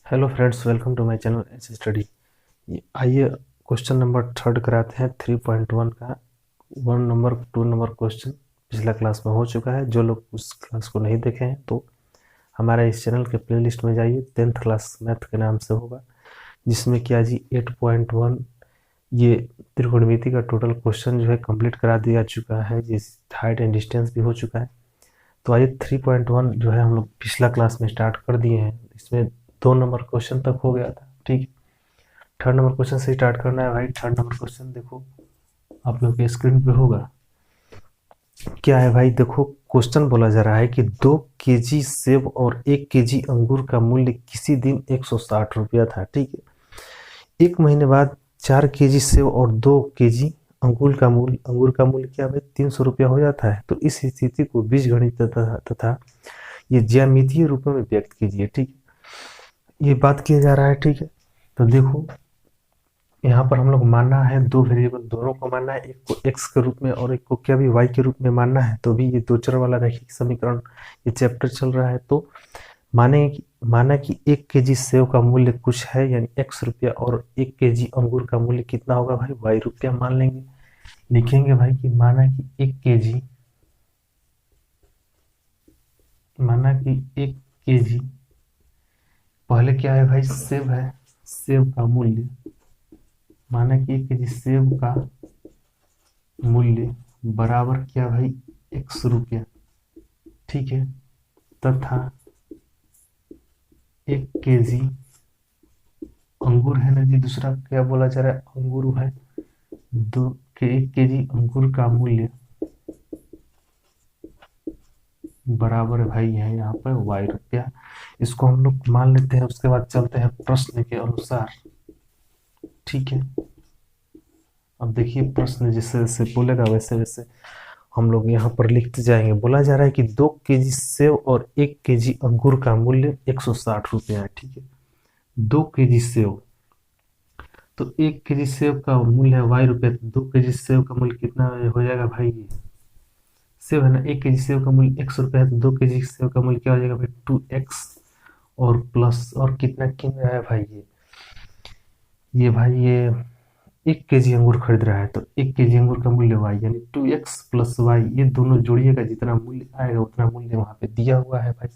Hello friends, welcome to my channel H study. आइए question number third कराते हैं 3.1 का। 1 नंबर 2 नंबर क्वेश्चन पिछला क्लास में हो चुका है। जो लोग उस क्लास को नहीं देखे हैं तो हमारे इस चैनल के प्लेलिस्ट में जाइए। 10th क्लास मैथ के नाम से होगा, जिसमें क्या जी 8.1 ये त्रिकोणमिति का टोटल क्वेश्चन जो है कंप्लीट करा दिया चुका है, जिस हाइट एंड डिस्टेंस भी हो चुका है। तो आइए 3.1 जो है हम लोग पिछला क्लास में स्टार्ट कर दिए हैं। इसमें 2 नंबर क्वेश्चन तक हो गया था, ठीक है। थर्ड नंबर क्वेश्चन से स्टार्ट करना है भाई। थर्ड नंबर क्वेश्चन देखो, आप लोग के स्क्रीन पे होगा। क्या है भाई, देखो क्वेश्चन बोला जा रहा है कि 2 kg सेब और 1 kg अंगूर का मूल्य किसी दिन 160 रुपया था, ठीक है। एक महीने बाद 4 kg सेब और 2 kg अंगूर का मूल्य क्या भाई 300 रुपया हो जाता है। तो इस स्थिति को बीजगणित तथा ये ज्यामितीय रूप में व्यक्त कीजिए, ठीक है। ये बात किया जा रहा है, ठीक है। तो देखो यहाँ पर हम लोग मानना है दो वेरिएबल, दोनों को मानना है। एक को x के रूप में और एक को क्या भी y के रूप में मानना है। तो भी ये दो चर वाला रैखिक समीकरण ये चैप्टर चल रहा है। तो माना कि 1 kg सेव का मूल्य कुछ है, यानी x रुपया, और 1 kg अंगूर का मूल्य कितना होगा भाई y रुपया मान लेंगे। लिखेंगे भाई कि माना कि 1 kg पहले क्या है भाई सेव है, सेव का मूल्य, माना कि 1 kg सेव का मूल्य बराबर क्या भाई 100 रुपया, ठीक है। तथा 1 kg अंगूर है ना जी, दूसरा क्या बोला जा रहा है अंगूर है। 1 kg अंगूर का मूल्य बराबर है भाई है यहाँ पर y रुपया। इसको हम लोग मान लेते हैं। उसके बाद चलते हैं प्रश्न के अनुसार, ठीक है। अब देखिए प्रश्न जैसे जैसे बोलेगा वैसे वैसे हम लोग यहाँ पर लिखते जाएंगे। बोला जा रहा है कि 2 kg सेव और 1 kg अंगूर का मूल्य 160 रुपया है, ठीक है। 2 kg सेव, तो 1 kg सेव का मूल्य है y रुपये। 2 kg सेव का मूल्य कितना हो जाएगा भाई, ये सेव है ना। 1 kg सेव का मूल्य 100 रुपया है, तो 2 kg सेव का मूल्य क्या हो जाएगा भाई 2x और प्लस और कितना कितना है भाई ये भाई ये 1 kg अंगूर खरीद रहा है। तो 1 kg अंगूर का मूल्य y यानी 2x प्लस वाई, ये दोनों जोड़िएगा, जितना मूल्य आएगा उतना मूल्य वहां पे दिया हुआ है भाई।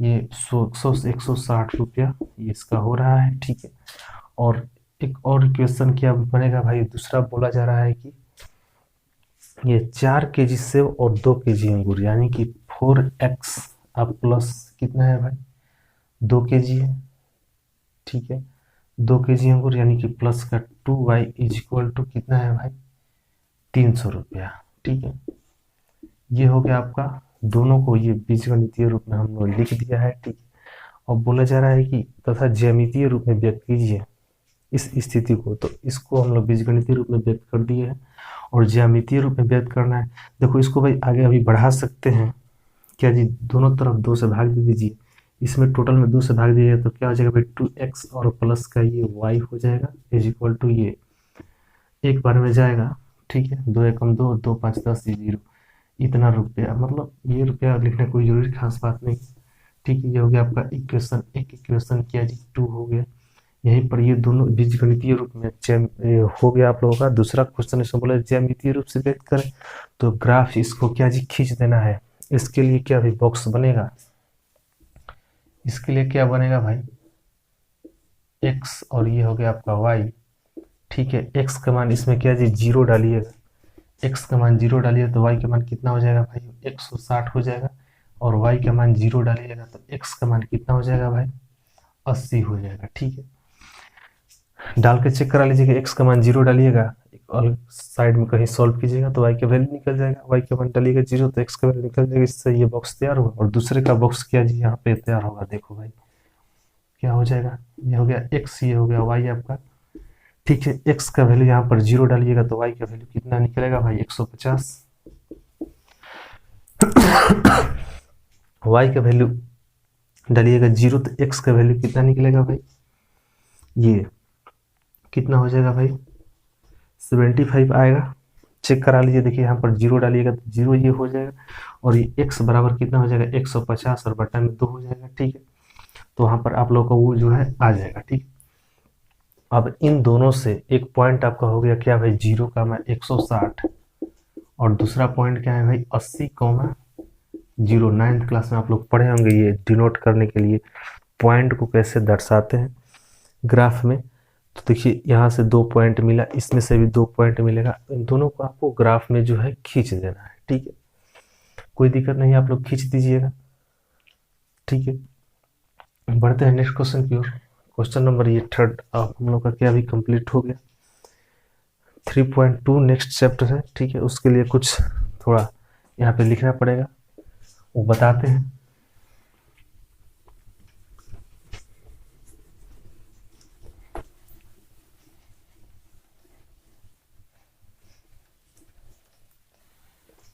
ये 160 रुपया ये इसका हो रहा है, ठीक है। और एक और इक्वेशन क्या बनेगा भाई, दूसरा बोला जा रहा है कि ये 4 kg सेव और 2 kg अंगूर, यानी कि 4x अब प्लस कितना है भाई 2 kg है, ठीक है। 2 kg अंगूर यानी कि प्लस का 2y इज इक्वल टू कितना है भाई 300 रुपया, ठीक है। ये हो गया आपका, दोनों को ये बीजगणितीय रूप में हम लोग लिख दिया है, ठीक है। और बोला जा रहा है कि तथा ज्यामितीय रूप में व्यक्त कीजिए इस स्थिति को। तो इसको हम लोग बीजगणितीय रूप में व्यक्त कर दिए हैं और ज्यामितीय रूप में व्यक्त करना है। देखो इसको भाई आगे अभी बढ़ा सकते हैं, क्या जी दोनों तरफ 2 से भाग दे दीजिए। इसमें टोटल में 2 से भाग दीजिए तो क्या हो जाएगा भाई 2x और प्लस का ये y हो जाएगा इज इक्वल टू ये एक बार में जाएगा, ठीक है। 2 एकम 2, 2 5 10 0 इतना रुपया, मतलब ये रुपया लिखने कोई जरूरी खास बात नहीं, ठीक है। ये हो गया आपका इक्वेशन एक। इक्वेशन क्या जी 2 हो गया। यहीं पर ये दोनों बीजगणितीय रूप में हो गया आप लोगों का। दूसरा क्वेश्चन इसमें बोला ज्यामितीय रूप से व्यक्त करें, तो ग्राफ इसको क्या जी खींच देना है। इसके लिए क्या भी बॉक्स बनेगा, इसके लिए क्या बनेगा भाई x और ये हो गया आपका y, ठीक है। x का मान इसमें क्या जी 0 डालिएगा, x का मान 0 डालिएगा तो y का मान कितना हो जाएगा भाई 160 हो जाएगा। और y का मान 0 डालिएगा तो x का मान कितना हो जाएगा भाई 80 हो जाएगा, ठीक है। डाल के चेक करा लीजिएगा। x का मान 0 डालिएगा, एक अलग साइड में कहीं सॉल्व कीजिएगा तो y का वैल्यू निकल जाएगा। y का मान डालिएगा 0 तो x का वैल्यू निकल जाएगा। इससे ये बॉक्स तैयार होगा। और दूसरे का बॉक्स क्या जी यहाँ पे तैयार होगा, देखो भाई क्या हो जाएगा। ये हो गया x, ये हो गया y आपका, ठीक है। x का वैल्यू यहाँ पर 0 डालिएगा तो y का वैल्यू कितना निकलेगा भाई 150। y का वैल्यू डालिएगा 0 तो x का वैल्यू कितना निकलेगा भाई, ये कितना हो जाएगा भाई 75 आएगा। चेक करा लीजिए, देखिए यहाँ पर 0 डालिएगा तो 0 ये हो जाएगा। और ये x बराबर कितना हो जाएगा 150 और बटा में 2 हो जाएगा, ठीक है। तो वहाँ पर आप लोग का वो जो है आ जाएगा। ठीक, अब इन दोनों से एक पॉइंट आपका हो गया क्या भाई 0,160 और दूसरा पॉइंट क्या है भाई 80,0। नाइन्थ क्लास में आप लोग पढ़े होंगे ये डिनोट करने के लिए पॉइंट को कैसे दर्शाते हैं ग्राफ में। तो देखिए यहाँ से 2 पॉइंट मिला, इसमें से भी 2 पॉइंट मिलेगा, इन दोनों को आपको ग्राफ में जो है खींच देना है। ठीक है, कोई दिक्कत नहीं, आप लोग खींच दीजिएगा। ठीक है, बढ़ते हैं नेक्स्ट क्वेश्चन की ओर। क्वेश्चन नंबर ये थर्ड हम लोग का क्या भी कंप्लीट हो गया। 3.2 नेक्स्ट चैप्टर है। ठीक है, उसके लिए कुछ थोड़ा यहाँ पे लिखना पड़ेगा, वो बताते हैं।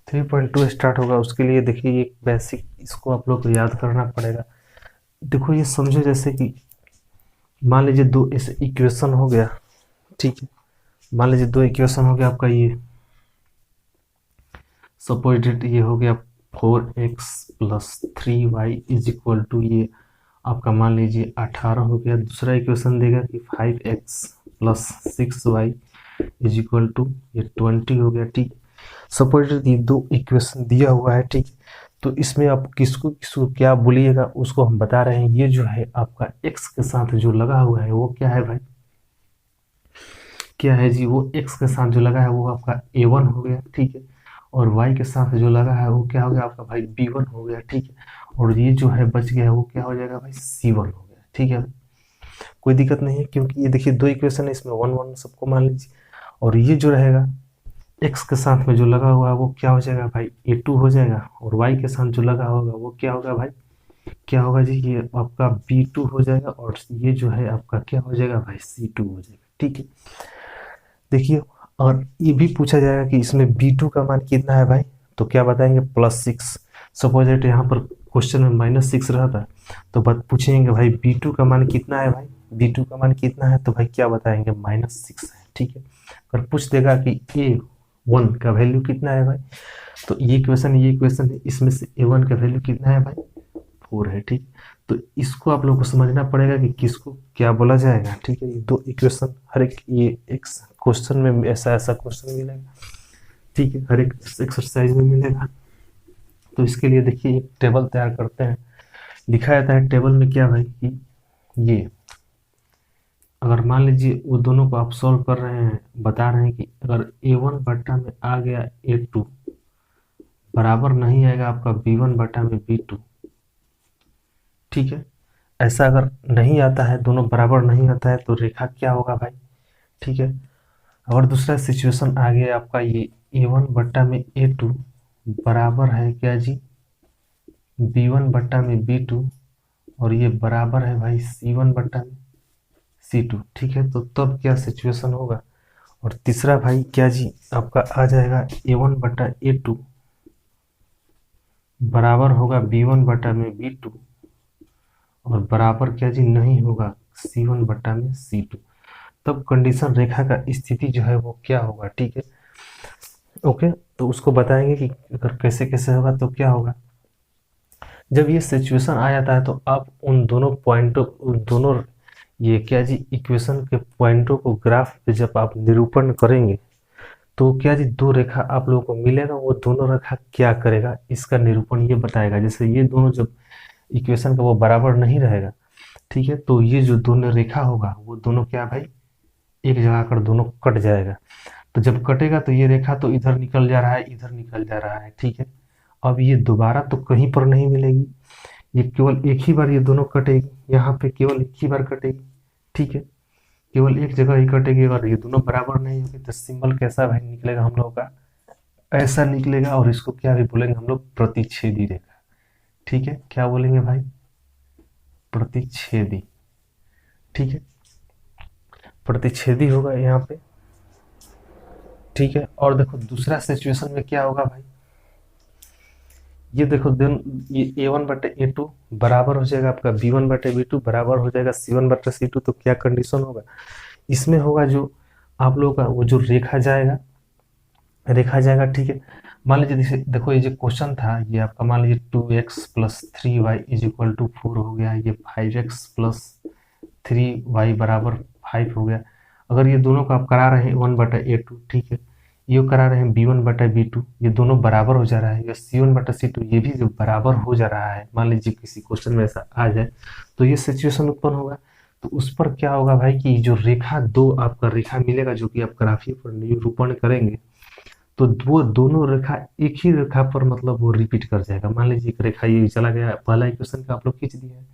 थ्री पॉइंट टू स्टार्ट होगा, उसके लिए देखिए ये बेसिक इसको आप लोग को याद करना पड़ेगा। देखो ये समझो जैसे कि मान लीजिए 2 ऐसे इक्वेशन हो गया। ठीक है, मान लीजिए 2 इक्वेशन हो गया आपका, ये सपोज डेट ये हो गया 4x + 3y = ये आपका मान लीजिए 18 हो गया। दूसरा इक्वेशन देगा कि 5x + 6y = ये 20 हो गया। ठीक, सपोज ये 2 इक्वेशन दिया हुआ है। ठीक, तो इसमें आप किसको किसको क्या बोलिएगा उसको हम बता रहे हैं। ये जो है आपका x के साथ जो लगा हुआ है वो क्या है भाई, क्या है जी, वो x के साथ जो लगा है वो आपका a1 हो गया। ठीक है, और y के साथ जो लगा है वो क्या हो गया आपका भाई b1 हो गया। ठीक है, और ये जो है बच गया वो क्या हो जाएगा भाई c1 हो गया। ठीक है, कोई दिक्कत नहीं है, क्योंकि ये देखिए 2 इक्वेशन है, इसमें 1 1 सबको मान लीजिए। और ये जो रहेगा x के साथ में जो लगा हुआ है वो क्या हो जाएगा भाई a2 हो जाएगा, और y के साथ जो लगा होगा वो क्या होगा भाई, क्या होगा जी, ये आपका b2 हो जाएगा, और ये जो है आपका क्या हो जाएगा भाई c2 हो जाएगा। ठीक है, देखिए और ये भी पूछा जाएगा कि इसमें b2 का मान कितना है भाई, तो क्या बताएंगे +6। सपोज दैट यहाँ पर क्वेश्चन में -6 रहता है, तो बात पूछेंगे भाई b2 का मान कितना है भाई, b2 का मान कितना है, तो भाई क्या बताएंगे -6 है। ठीक है, अगर पूछ देगा कि a1 का वैल्यू कितना है भाई, तो ये इक्वेशन है, इसमें से a1 का वैल्यू कितना है भाई 4 है। ठीक, तो इसको आप लोगों को समझना पड़ेगा कि किसको क्या बोला जाएगा। ठीक है, ये 2 इक्वेशन हर एक ये एक क्वेश्चन में ऐसा क्वेश्चन मिलेगा। ठीक है, हर एक एक्सरसाइज में मिलेगा। तो इसके लिए देखिए एक टेबल तैयार करते हैं, लिखा जाता है टेबल में क्या भाई कि ये अगर मान लीजिए वो दोनों को आप सॉल्व कर रहे हैं, बता रहे हैं कि अगर a1 बट्टा में आ गया a2 बराबर नहीं आएगा आपका b1 बट्टा में b2। ठीक है, ऐसा अगर नहीं आता है, दोनों बराबर नहीं आता है, तो रेखा क्या होगा भाई। ठीक है, और दूसरा सिचुएशन आ गया आपका ये a1 बट्टा में a2 बराबर है क्या जी b1 बट्टा में b2, और ये बराबर है भाई c1 बट्टा में c2। ठीक है, तो तब क्या सिचुएशन होगा। और तीसरा भाई क्या जी आपका आ जाएगा a1 बट्टा a2 बराबर होगा b1 बट्टा में b2, और बराबर क्या जी नहीं होगा c1 बट्टा में c2। तब कंडीशन रेखा का स्थिति जो है वो क्या होगा। ठीक है, ओके, तो उसको बताएंगे कि अगर कैसे कैसे होगा तो क्या होगा। जब ये सिचुएशन आ जाता है तो आप उन दोनों ये क्या जी इक्वेशन के पॉइंटों को ग्राफ पे जब आप निरूपण करेंगे तो क्या जी 2 रेखा आप लोगों को मिलेगा, वो दोनों रेखा क्या करेगा इसका निरूपण ये बताएगा। जैसे ये दोनों जब इक्वेशन का वो बराबर नहीं रहेगा, ठीक है, तो ये जो दोनों रेखा होगा वो दोनों क्या भाई एक जगह आकर दोनों कट जाएगा। तो जब कटेगा तो ये रेखा तो इधर निकल जा रहा है, इधर निकल जा रहा है। ठीक है, अब ये दोबारा तो कहीं पर नहीं मिलेगी, ये केवल एक ही बार ये दोनों कटेगी, यहाँ पे केवल एक ही बार कटेगी। ठीक है, केवल एक जगह ही कटेगी। अगर ये दोनों बराबर नहीं होगी तो सिंबल कैसा भाई निकलेगा हम लोग का, ऐसा निकलेगा, और इसको क्या भी बोलेंगे हम लोग प्रतिच्छेदी रेखा। ठीक है, क्या बोलेंगे भाई प्रतिच्छेदी। ठीक है, प्रतिच्छेदी होगा यहाँ पे। ठीक है, और देखो दूसरा सिचुएशन में क्या होगा भाई, ये देखो ये a1 बटे a2 बराबर हो जाएगा आपका b1 बटे b2 बराबर हो जाएगा c1 बटे c2। तो क्या कंडीशन होगा इसमें होगा, जो आप लोगों का वो जो रेखा जाएगा रेखा जाएगा, ठीक है। मान लीजिए जैसे देखो ये जो क्वेश्चन था ये आपका मान लीजिए 2x plus 3y is equal to 4 हो गया, ये 5x प्लस 3y बराबर 5 हो गया। अगर ये दोनों को आप करा रहे हैं 1/a2, ठीक है, ये करा रहे हैं b1/b2, ये दोनों बराबर हो जा रहा है, ये c1/c2 ये भी जो बराबर हो जा रहा है, मान लीजिए किसी क्वेश्चन में ऐसा आ जाए तो ये सिचुएशन उत्पन्न होगा। तो उस पर क्या होगा भाई कि जो रेखा दो आपका रेखा मिलेगा जो कि आप ग्राफी पर निरूपण करेंगे तो वो दोनों रेखा एक ही रेखा पर मतलब वो रिपीट कर जाएगा। मान लीजिए एक रेखा ये चला गया, पहला इक्वेशन का आप लोग खींच दिया है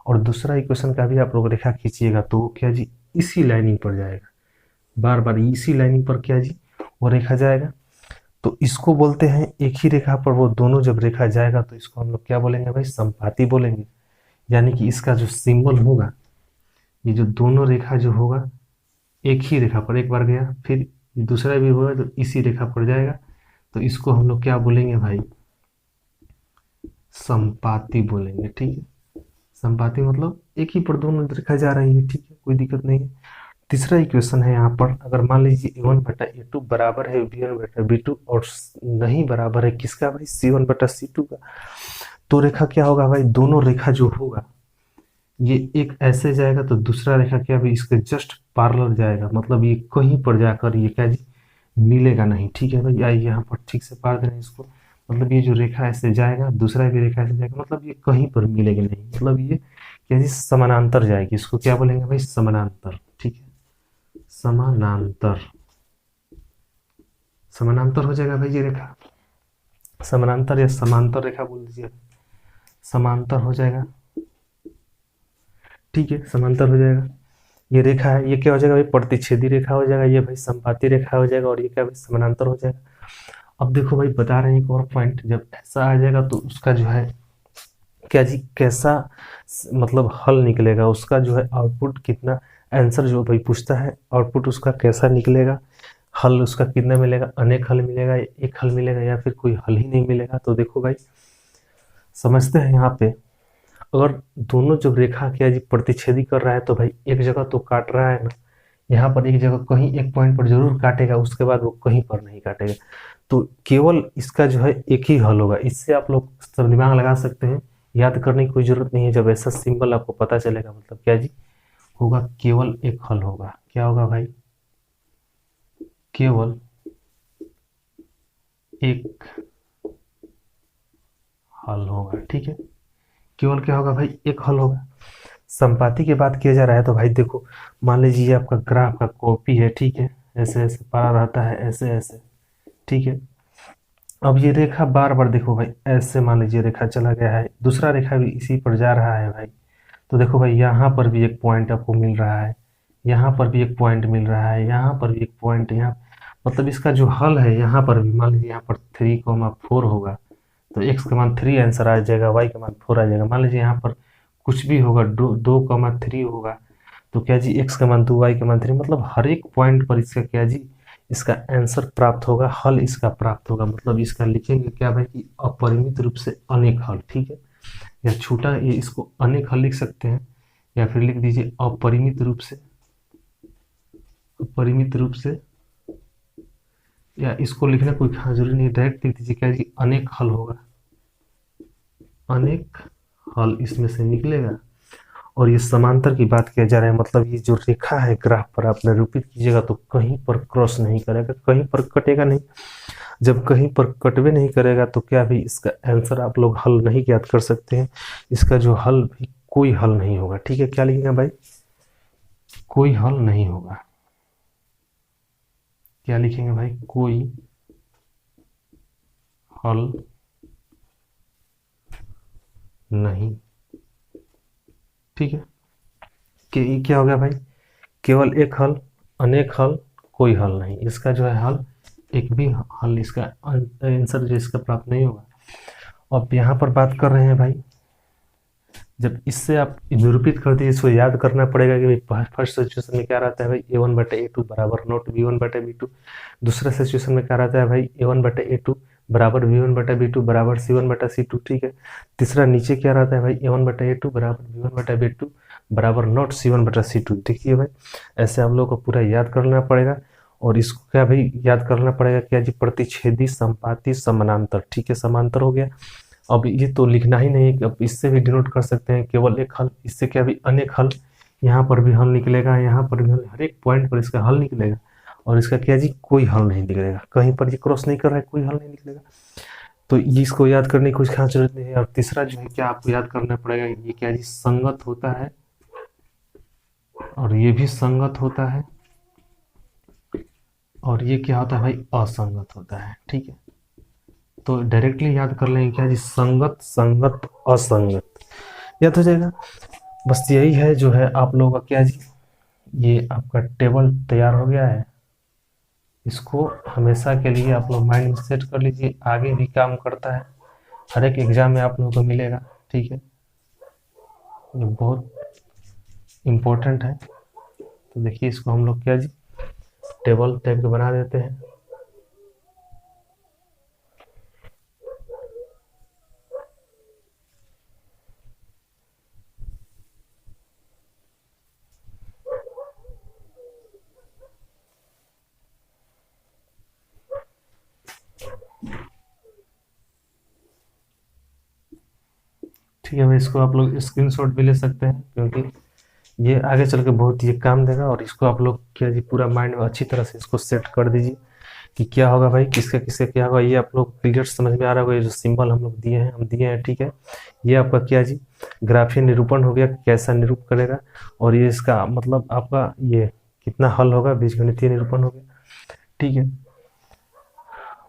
और दूसरा इक्वेशन का भी आप लोग रेखा खींचिएगा तो वो क्या जी इसी लाइनिंग पर जाएगा, बार बार इसी लाइनिंग पर क्या जी वो रेखा जाएगा। तो इसको बोलते हैं एक ही रेखा पर वो दोनों जब रेखा जाएगा तो इसको हम लोग क्या बोलेंगे भाई, संपाती बोलेंगे। यानी कि इसका जो सिंबल होगा, ये जो दोनों रेखा जो होगा एक ही रेखा पर एक बार गया, फिर दूसरा भी होगा तो इसी रेखा पर जाएगा, तो इसको हम लोग क्या बोलेंगे भाई, संपाती बोलेंगे, ठीक है। संपाती मतलब एक ही पर दोनों रेखा जा रही है, ठीक है, कोई दिक्कत नहीं है। तीसरा इक्वेशन है यहाँ पर, अगर मान लीजिए a1/a2 बराबर है b1/b2 और नहीं बराबर है किसका भाई, c1/c2 का, तो रेखा क्या होगा भाई, दोनों रेखा जो होगा ये एक ऐसे जाएगा तो दूसरा रेखा क्या भी इसके जस्ट पैरेलल जाएगा, मतलब ये कहीं पर जाकर ये क्या जी मिलेगा नहीं, ठीक है भाई। आइए यहाँ पर ठीक से पार देना इसको, मतलब ये जो रेखा ऐसे जाएगा दूसरा भी रेखा ऐसे जाएगा, मतलब ये कहीं पर मिलेगी नहीं, मतलब ये क्या जी समानांतर जाएगी, इसको क्या बोलेंगे भाई, समानांतर, ठीक है। समानांतर, समानांतर हो जाएगा भाई ये रेखा, समानांतर या समांतर रेखा बोल दीजिए, समांतर हो जाएगा, ठीक है, समांतर हो जाएगा। ये रेखा है, ये क्या हो जाएगा भाई, प्रतिच्छेदी रेखा हो जाएगा, ये भाई संपाती रेखा हो जाएगा और ये क्या भाई समानांतर हो जाएगा। अब देखो भाई बता रहे हैं एक और पॉइंट, जब ऐसा आ जाएगा तो उसका जो है क्या जी कैसा मतलब हल निकलेगा, उसका जो है आउटपुट कितना, आंसर जो भाई पूछता है आउटपुट उसका कैसा निकलेगा, हल उसका कितना मिलेगा, अनेक हल मिलेगा, एक हल मिलेगा या फिर कोई हल ही नहीं मिलेगा। तो देखो भाई समझते हैं यहाँ पे, अगर दोनों जब रेखा क्या जी प्रतिच्छेदी कर रहा है तो भाई एक जगह तो काट रहा है ना, यहाँ पर एक जगह कहीं एक पॉइंट पर जरूर काटेगा, उसके बाद वो कहीं पर नहीं काटेगा, तो केवल इसका जो है एक ही हल होगा। इससे आप लोग सब दिमाग लगा सकते हैं, याद करने की कोई जरूरत नहीं है, जब ऐसा सिंबल आपको पता चलेगा मतलब क्या जी होगा, केवल एक हल होगा। क्या होगा भाई, केवल एक हल होगा, ठीक है। केवल क्या होगा भाई, एक हल होगा। संपाती की बात किया जा रहा है तो भाई देखो मान लीजिए ये आपका ग्राफ का कॉपी है, ठीक है, ऐसे ऐसे पड़ा रहता है, ऐसे ऐसे, ठीक है। अब ये रेखा बार बार देखो भाई ऐसे मान लीजिए रेखा चला गया है, दूसरा रेखा भी इसी पर जा रहा है भाई, तो देखो भाई यहाँ पर भी एक पॉइंट आपको मिल रहा है, यहाँ पर भी एक पॉइंट मिल रहा है, यहाँ पर भी एक पॉइंट, यहाँ मतलब इसका जो हल है यहाँ पर भी मान लीजिए यहाँ पर 3,4 होगा तो x का मान 3 आंसर आ जाएगा, y का मान 4 आ जाएगा। मान लीजिए यहाँ पर कुछ भी होगा 2,3 होगा तो क्या जी x का मान 2, y का मान 3, मतलब हर एक पॉइंट पर इसका क्या जी इसका आंसर प्राप्त होगा, हल इसका प्राप्त होगा। मतलब इसका लिखेंगे क्या भाई कि अपरिमित रूप से अनेक हल, ठीक है, या छोटा ये इसको अनेक हल लिख सकते हैं या फिर लिख दीजिए अपरिमित रूप से, अपरिमित रूप से, या इसको लिखना कोई खास जरूरी नहीं, डायरेक्ट लिख दीजिए क्या जी अनेक हल होगा, अनेक हल इसमें से निकलेगा। और ये समांतर की बात किया जा रहा है, मतलब ये जो रेखा है ग्राफ पर आप निरूपित कीजिएगा तो कहीं पर क्रॉस नहीं करेगा, कहीं पर कटेगा नहीं। जब कहीं पर कटवे नहीं करेगा तो क्या भी इसका आंसर आप लोग हल नहीं ज्ञात कर सकते हैं, इसका जो हल भी कोई हल नहीं होगा, ठीक है। क्या लिखेगा भाई, कोई हल नहीं होगा। क्या लिखेंगे भाई, कोई हल नहीं, ठीक है। कि क्या हो गया भाई, केवल एक हल, अनेक हल, कोई हल नहीं, इसका जो है हल एक भी हल इसका आंसर जो इसका प्राप्त नहीं होगा। अब यहाँ पर बात कर रहे हैं भाई, जब इससे आप निरूपित करते हैं इसको याद करना पड़ेगा कि भाई फर्स्ट सिचुएशन में क्या रहता है भाई a1/a2 बराबर नॉट b1/b2, दूसरा सिचुएशन में क्या रहता है भाई a1/a2 बराबर b1/b2 बराबर c1/c2, ठीक है। तीसरा नीचे क्या रहता है भाई a1/a2 बराबर b1/b2 बराबर नॉट c1/c2। देखिए भाई ऐसे हम लोग को पूरा याद करना पड़ेगा और इसको क्या भाई याद करना पड़ेगा क्या जी, प्रतिच्छेदी संपाती समानांतर, ठीक है, समांतर हो गया। अब ये तो लिखना ही नहीं है, अब इससे भी डिनोट कर सकते हैं केवल एक हल, इससे क्या भी अनेक हल, यहाँ पर भी हल निकलेगा, यहाँ पर भी हल, हर एक पॉइंट पर इसका हल निकलेगा। और इसका क्या जी, कोई हल नहीं निकलेगा, कहीं पर ये क्रॉस नहीं कर रहा है, कोई हल नहीं निकलेगा। तो ये इसको याद करने की कुछ खास जरूरत नहीं है। और तीसरा जो है क्या आपको याद करना पड़ेगा, ये क्या जी, संगत होता है, और ये भी संगत होता है, और ये क्या होता है भाई, असंगत होता है, ठीक है। तो डायरेक्टली याद कर लेंगे क्या जी, संगत संगत असंगत, याद हो जाएगा। बस यही है जो है आप लोगों का क्या जी, ये आपका टेबल तैयार हो गया है। इसको हमेशा के लिए आप लोग माइंड में सेट कर लीजिए, आगे भी काम करता है, हर एक एग्जाम में आप लोगों को मिलेगा, ठीक है। ये बहुत इम्पोर्टेंट है। तो देखिए इसको हम लोग क्या जी, टेबल टाइप के बना देते हैं। ठीक है भाई, इसको आप लोग स्क्रीनशॉट भी ले सकते हैं, क्योंकि ये आगे चल के बहुत ये काम देगा। और इसको आप लोग क्या जी, पूरा माइंड में अच्छी तरह से इसको सेट कर दीजिए कि क्या होगा भाई, किसका किसका क्या होगा। ये आप लोग क्लियर समझ में आ रहा होगा, ये जो सिंबल हम लोग दिए हैं, हम दिए हैं, ठीक है। ये आपका क्या जी, ग्राफीय निरूपण हो गया, कैसा निरूप करेगा। और ये इसका मतलब आपका ये कितना हल होगा, बीजगणितीय निरूपण हो गया, ठीक है।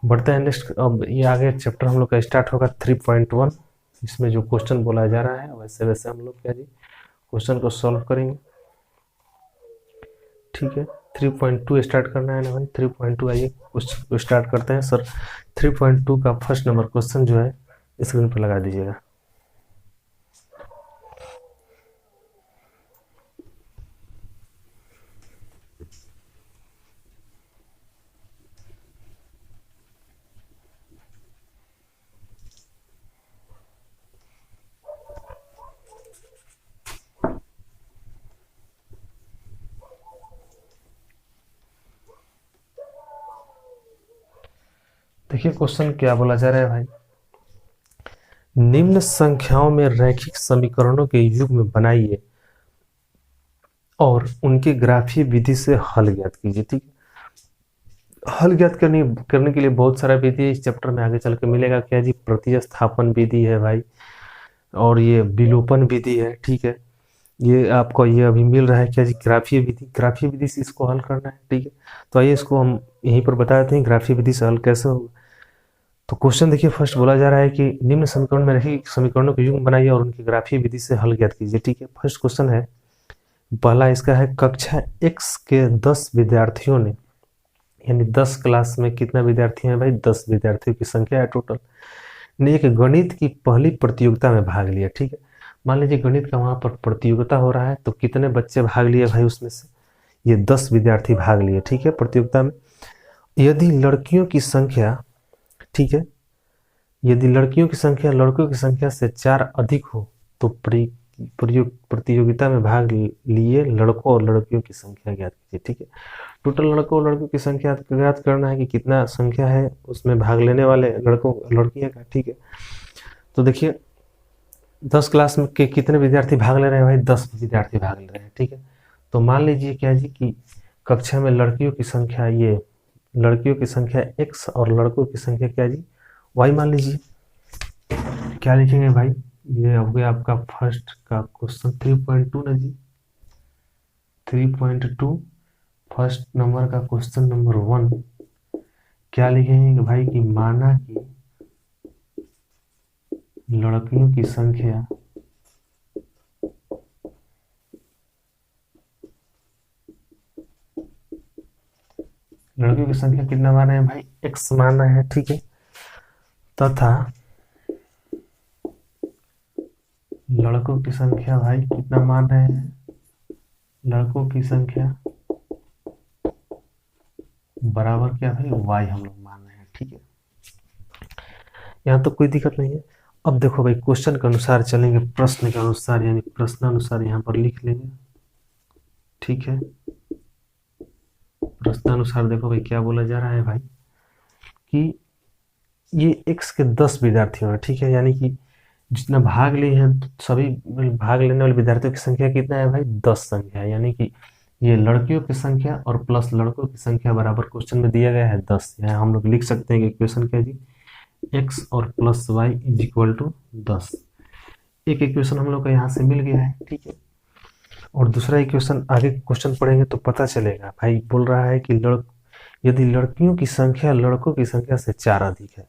बढ़ते हैं नेक्स्ट। अब ये आगे चैप्टर हम लोग का स्टार्ट होगा 3.1। इसमें जो क्वेश्चन बोला जा रहा है वैसे वैसे हम लोग क्या जी, क्वेश्चन को सॉल्व करेंगे, ठीक है। 3.2 स्टार्ट करना है ना भाई, 3.2 आइए क्वेश्चन को स्टार्ट करते हैं। सर 3.2 का फर्स्ट नंबर क्वेश्चन जो है स्क्रीन पर लगा दीजिएगा। देखिए क्वेश्चन क्या बोला जा रहा है भाई, निम्न संख्याओं में रैखिक समीकरणों के युग्म बनाइए और उनके ग्राफीय विधि से हल ज्ञात कीजिए, ठीक है। हल ज्ञात करने के लिए बहुत सारा विधि है, इस चैप्टर में आगे चल के मिलेगा क्या जी, प्रतिस्थापन विधि है भाई, और ये विलोपन विधि है, ठीक है। ये आपको ये अभी मिल रहा है क्या जी, ग्राफीय विधि, ग्राफीय विधि से इसको हल करना है, ठीक है। तो आइए इसको हम यहीं पर बता देते हैं ग्राफीय विधि से हल कैसे होगा। तो क्वेश्चन देखिए, फर्स्ट बोला जा रहा है कि निम्न समीकरण में रखी समीकरणों के युग्म बनाइए और उनकी ग्राफीय विधि से हल ज्ञात कीजिए, ठीक है। फर्स्ट क्वेश्चन है, पहला इसका है, कक्षा x के 10 विद्यार्थियों ने, यानी 10 क्लास में कितना विद्यार्थी हैं भाई, 10 विद्यार्थियों की संख्या है टोटल, ने एक गणित की पहली प्रतियोगिता में भाग लिया, ठीक है। मान लीजिए गणित का वहां पर प्रतियोगिता हो रहा है, तो कितने बच्चे भाग लिए भाई, उसमें से ये 10 विद्यार्थी भाग लिए, ठीक है, प्रतियोगिता में। यदि लड़कियों की संख्या, ठीक है, यदि लड़कियों की संख्या लड़कों की संख्या से 4 अधिक हो तो प्रतियोगिता में भाग लिए लड़कों और लड़कियों की संख्या ज्ञात कीजिए, ठीक है। टोटल लड़कों और लड़कियों की संख्या ज्ञात करना है कि कितना संख्या है उसमें भाग लेने वाले लड़कों लड़कियां का, ठीक है। तो देखिए 10 क्लास में के कितने विद्यार्थी भाग ले रहे हैं भाई, 10 विद्यार्थी भाग ले रहे हैं, ठीक है। तो मान लीजिए क्या जी कि कक्षा में लड़कियों की संख्या, ये लड़कियों की संख्या x और लड़कों की संख्या क्या जी, y मान लीजिए। क्या लिखेंगे भाई, ये हो गया आपका फर्स्ट का क्वेश्चन 3.2 ना जी, 3.2 फर्स्ट नंबर का क्वेश्चन नंबर 1। क्या लिखेंगे कि भाई कि माना कि लड़कियों की संख्या कितना माना है भाई, x माना है, ठीक है। तथा लड़कों की संख्या भाई कितना मान रहे हैं, लड़कों की संख्या बराबर क्या भाई, y हम लोग मान रहे हैं, ठीक है। यहाँ तो कोई दिक्कत नहीं है। अब देखो भाई क्वेश्चन के अनुसार चलेंगे, प्रश्न के अनुसार, यानी प्रश्नानुसार यहाँ पर लिख लेंगे, ठीक है। प्रश्नानुसार देखो भाई क्या बोला जा रहा है भाई कि ये x के 10 विद्यार्थी हैं, ठीक है, यानी कि जितना भाग लिए हैं सभी भाग लेने वाले विद्यार्थियों की संख्या कितना है भाई, 10 संख्या है, यानी कि ये लड़कियों की संख्या और प्लस लड़कों की संख्या बराबर क्वेश्चन में दिया गया है 10। यहाँ हम लोग लिख सकते हैं कि इक्वेशन क्या जी, x और plus Y is equal to 10। एक इक्वेशन हम लोग का यहाँ से मिल गया है, ठीक है। और दूसरा इक्वेशन आगे क्वेश्चन पढ़ेंगे तो पता चलेगा। भाई बोल रहा है कि यदि लड़कियों की संख्या लड़कों की संख्या से 4 अधिक है,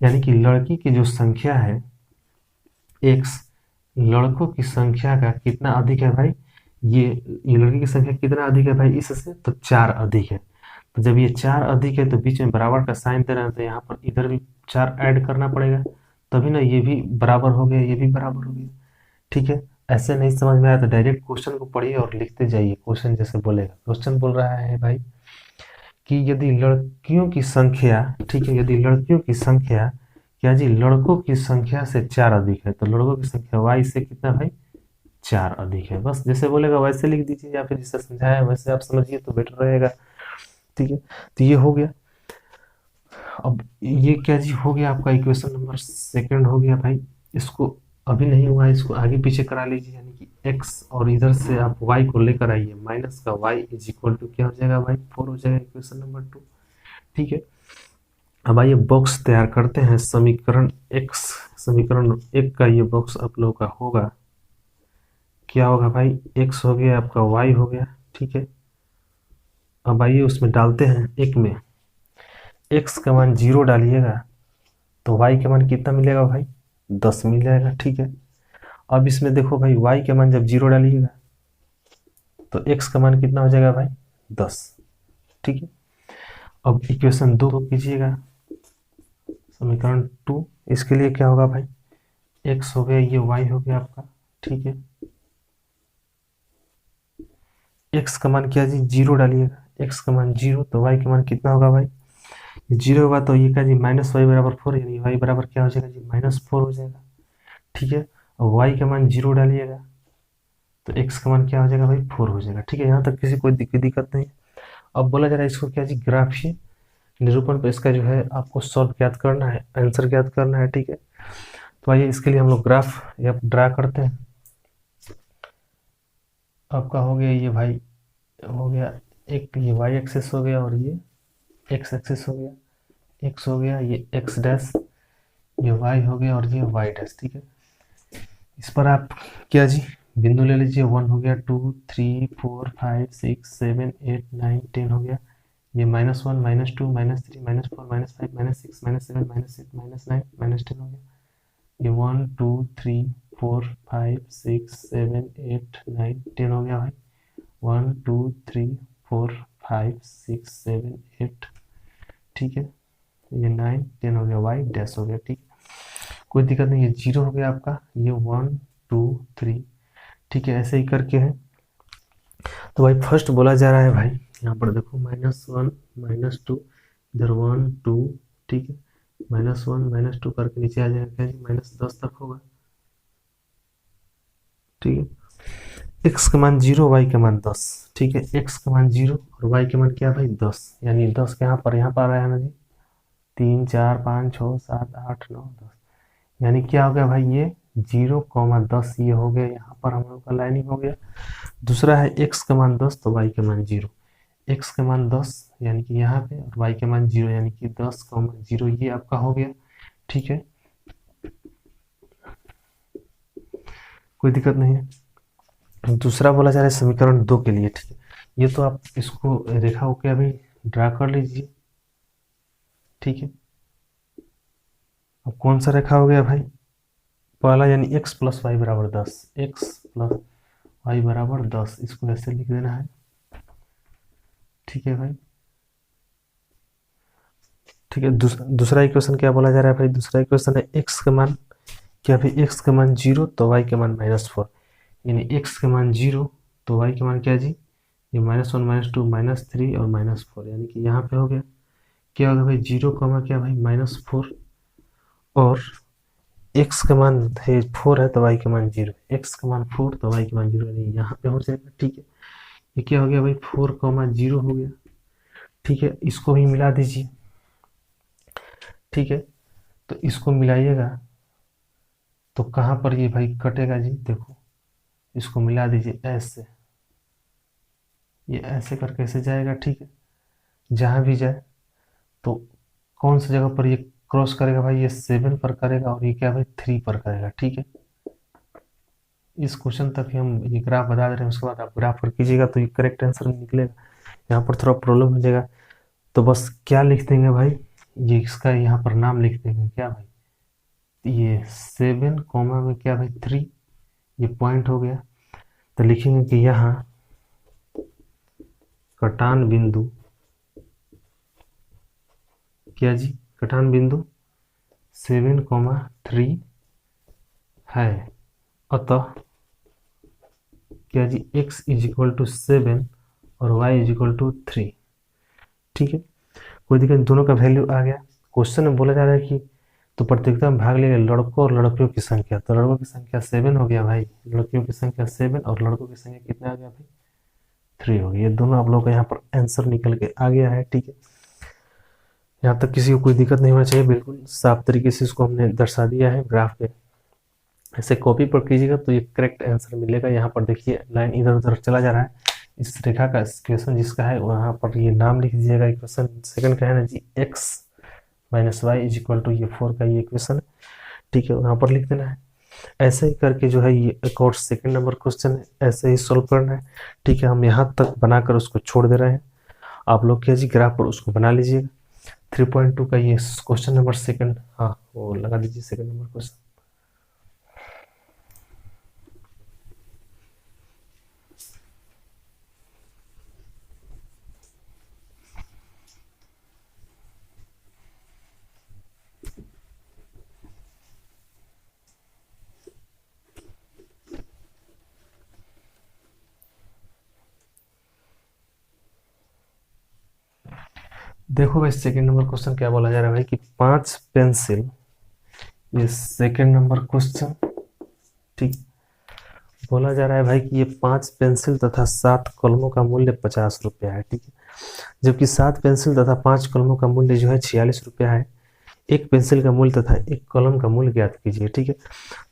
यानी कि लड़की की जो संख्या है x लड़कों की संख्या का कितना अधिक है भाई, ये लड़की की संख्या कितना अधिक है भाई इससे, तो 4 अधिक है। तो जब ये 4 अधिक है तो बीच में बराबर का साइन दे रहे हैं, तो यहाँ पर इधर भी 4 ऐड करना पड़ेगा, तभी ना ये भी बराबर हो गया, ये भी बराबर हो गया, ठीक है। ऐसे नहीं समझ में आया तो डायरेक्ट क्वेश्चन को पढ़िए और लिखते जाइए, क्वेश्चन जैसे बोलेगा। क्वेश्चन बोल रहा है भाई कि यदि लड़कियों की संख्या, ठीक है, यदि लड़कियों की संख्या क्या जी, लड़कों की संख्या से 4 अधिक है, तो लड़कों की संख्या y से कितना भाई, 4 अधिक है। बस जैसे बोलेगा वैसे लिख दीजिए, या फिर जिससे समझाया वैसे आप समझिए तो बेटर रहेगा, ठीक है। तो ये हो गया। अब ये क्या जी हो गया आपका इक्वेशन नंबर सेकंड हो गया भाई। इसको अभी नहीं हुआ है, इसको आगे पीछे करा लीजिए, यानी कि x और इधर से आप y को लेकर आइए, माइनस का y इज इक्वल टू क्या हो जाएगा भाई, 4 हो जाएगा इक्वेशन नंबर 2, ठीक है। अब आइए बॉक्स तैयार करते हैं। समीकरण समीकरण 1 का ये बॉक्स आप लोगों का होगा, क्या होगा भाई, x हो गया आपका, y हो गया, ठीक है। अब आइए उसमें डालते हैं, एक में x का मान 0 डालिएगा तो y का मान कितना मिलेगा भाई, 10 मिल जाएगा, ठीक है। अब इसमें देखो भाई y के मान जब 0 डालिएगा तो x का मान कितना हो जाएगा भाई, 10, ठीक है। अब इक्वेशन 2 को कीजिएगा, समीकरण 2, इसके लिए क्या होगा भाई, x हो गया, ये y हो गया आपका, ठीक है। x का मान क्या जी, 0 डालिएगा, x का मान 0 तो y का मान कितना होगा भाई, 0 होगा तो ये क्या जी, माइनस वाई बराबर 4, यानी y बराबर क्या हो जाएगा जी, -4 हो जाएगा, ठीक है। और y का मान 0 डालिएगा तो x का मान क्या हो जाएगा भाई, 4 हो जाएगा, ठीक है। यहाँ तक किसी कोई दिक्कत नहीं। अब बोला जा रहा है इसको क्या जी, ग्राफीय निरूपण पे इसका जो है आपको सॉल्व ज्ञात करना है, आंसर ज्ञात करना है, ठीक है। तो आइए इसके लिए हम लोग ग्राफ या ड्रा करते हैं। आपका हो गया ये भाई, हो गया एक ये y एक्सिस हो गया और ये x एक्सिस हो गया, x हो गया, ये x डैश, ये y हो गया और ये y डैश, ठीक है। इस पर आप क्या जी बिंदु ले लीजिए, 1 हो गया, 2 3 4 5 6 7 8 9 10 हो गया, ये -1 -2 -3 -4 -5 -6 -7 -8 -9 -10 हो गया, ये 1 2 3 4 5 6 7 8 9 10 हो गया भाई, 1 2 3 4 5 6 7 8, ठीक है, ये 9 10 हो गया, y डैश हो गया, ठीक, कोई दिक्कत नहीं। ये 0 हो गया आपका, ये 1 2 3, ठीक है, ऐसे ही करके है। तो भाई फर्स्ट बोला जा रहा है भाई, यहाँ पर देखो -1 -2, इधर 1 2, ठीक है, -1 -2 करके नीचे आ जाएगा क्या जी, -10 तक होगा, ठीक है। x का मान 0, y का मान 10, ठीक है, x का मान 0 और y का मान क्या भाई 10, यानी 10 यहाँ पर आया ना जी, 3 4 5 6 7 8 9 10, यानी क्या हो गया भाई, ये 0,10 ये हो गया, यहाँ पर हम लोग का लाइनिंग हो गया। दूसरा है x का मान 10 तो y का मान 0, x का मान 10 यानी कि यहाँ पे, और y का मान 0 यानी कि 10,0, ये आपका हो गया, ठीक है, कोई दिक्कत नहीं है। दूसरा बोला जा रहा है समीकरण 2 के लिए, ठीक है, ये तो आप इसको रेखा होके अभी ड्रा कर लीजिए, ठीक है। अब कौन सा रेखा हो गया भाई, पहला यानी x प्लस वाई बराबर 10, x प्लस वाई बराबर 10, इसको ऐसे लिख देना है, ठीक है भाई, ठीक है। दूसरा इक्वेशन क्या बोला जा रहा है भाई, दूसरा इक्वेशन है x का मान क्या भाई, x का मान 0 तो y का मान -4, यानी x का मान 0 तो y का मान क्या जी, ये -1 -2 -3 और -4, यानी कि यहाँ पे हो गया क्या होगा भाई, 0 क्या भाई -4, और x का मान है 4 है तो y का मान 0, x का मान 4 तो y का मान 0, यानी यहाँ पे हो जाएगा, ठीक है। ये क्या हो गया भाई, 4, 0 हो गया, ठीक है, इसको भी मिला दीजिए। ठीक है, तो इसको मिलाइएगा तो कहाँ पर ये भाई कटेगा जी, देखो इसको मिला दीजिए ऐसे, ये ऐसे करके ऐसे जाएगा। ठीक है, जहाँ भी जाए तो कौन सी जगह पर ये क्रॉस करेगा भाई, ये 7 पर करेगा और ये क्या भाई 3 पर करेगा। ठीक है, इस क्वेश्चन तक ही हम ये ग्राफ बता दे रहे हैं, उसके बाद आप ग्राफ पर कीजिएगा तो ये करेक्ट आंसर निकलेगा। यहाँ पर थोड़ा प्रॉब्लम हो जाएगा, तो बस क्या लिख देंगे भाई, ये इसका यहाँ पर नाम लिख देंगे क्या भाई, ये 7 कॉमा में क्या भाई 3, ये पॉइंट हो गया। तो लिखेंगे कि यहाँ कटान बिंदु, क्या जी, कटान बिंदु 7,3 है, अतः क्या जी x इज इक्वल टू 7 और y इज इक्वल टू 3। ठीक है, कोई दिक्कत, दोनों का वैल्यू आ गया। क्वेश्चन में बोला जा रहा है कि तो प्रतियोगिता में भाग लेंगे लड़कों और लड़कियों की संख्या, तो लड़कों की संख्या 7 हो गया भाई, लड़कियों की संख्या 7 और लड़कों की संख्या कितना आ गया भाई 3 हो गया। ये दोनों आप लोगों का यहाँ पर आंसर निकल के आ गया है। ठीक है, यहाँ तक किसी को कोई दिक्कत नहीं होना चाहिए, बिल्कुल साफ तरीके से इसको हमने दर्शा दिया है ग्राफ पे। ऐसे कॉपी पर कीजिएगा तो ये करेक्ट आंसर मिलेगा। यहाँ पर देखिए लाइन इधर उधर चला जा रहा है, इस रेखा का इक्वेशन जिसका है वहाँ पर ये नाम लिख दीजिएगा। इक्वेशन सेकंड का है ना जी, x minus Y is equal to ये 4 का ये इक्वेशन है। ठीक है, वहाँ पर लिख देना है। ऐसे ही करके जो है ये एक और सेकंड नंबर क्वेश्चन है, ऐसे ही सोल्व करना है। ठीक है, हम यहाँ तक बनाकर उसको छोड़ दे रहे हैं, आप लोग क्या जी ग्राफ पर उसको बना लीजिएगा। 3.2 का ये क्वेश्चन नंबर सेकंड, हाँ वो लगा दीजिए सेकंड नंबर क्वेश्चन। देखो भाई सेकंड नंबर क्वेश्चन क्या बोला जा रहा है भाई कि 5 पेंसिल, ये सेकंड नंबर क्वेश्चन। ठीक, बोला जा रहा है भाई कि ये 5 पेंसिल तथा 7 कलमों का मूल्य 50 रुपया है। ठीक है, जबकि 7 पेंसिल तथा 5 कलमों का मूल्य जो है 46 रुपया है। एक पेंसिल का मूल्य तथा एक कलम का मूल्य ज्ञात कीजिए। ठीक है,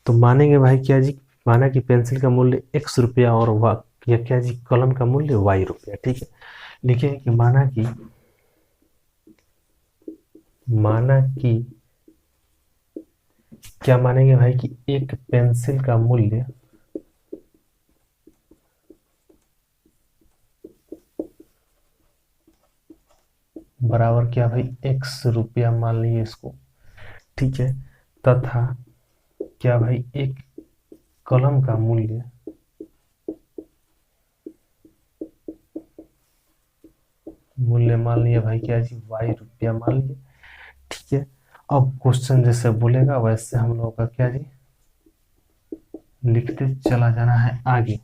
तो मानेंगे भाई क्या जी, माना कि पेंसिल का मूल्य x रुपया और या क्या जी कलम का मूल्य y रुपया। ठीक है, लिखेंगे कि माना कि क्या मानेंगे भाई कि एक पेंसिल का मूल्य बराबर क्या भाई x रुपया मान लीजिए इसको। ठीक है, तथा क्या भाई एक कलम का मूल्य मान लिया भाई क्या जी y रुपया मान लिया। ठीक है, अब क्वेश्चन जैसे बोलेगा वैसे हम लोगों का क्या जी लिखते चला जाना है आगे।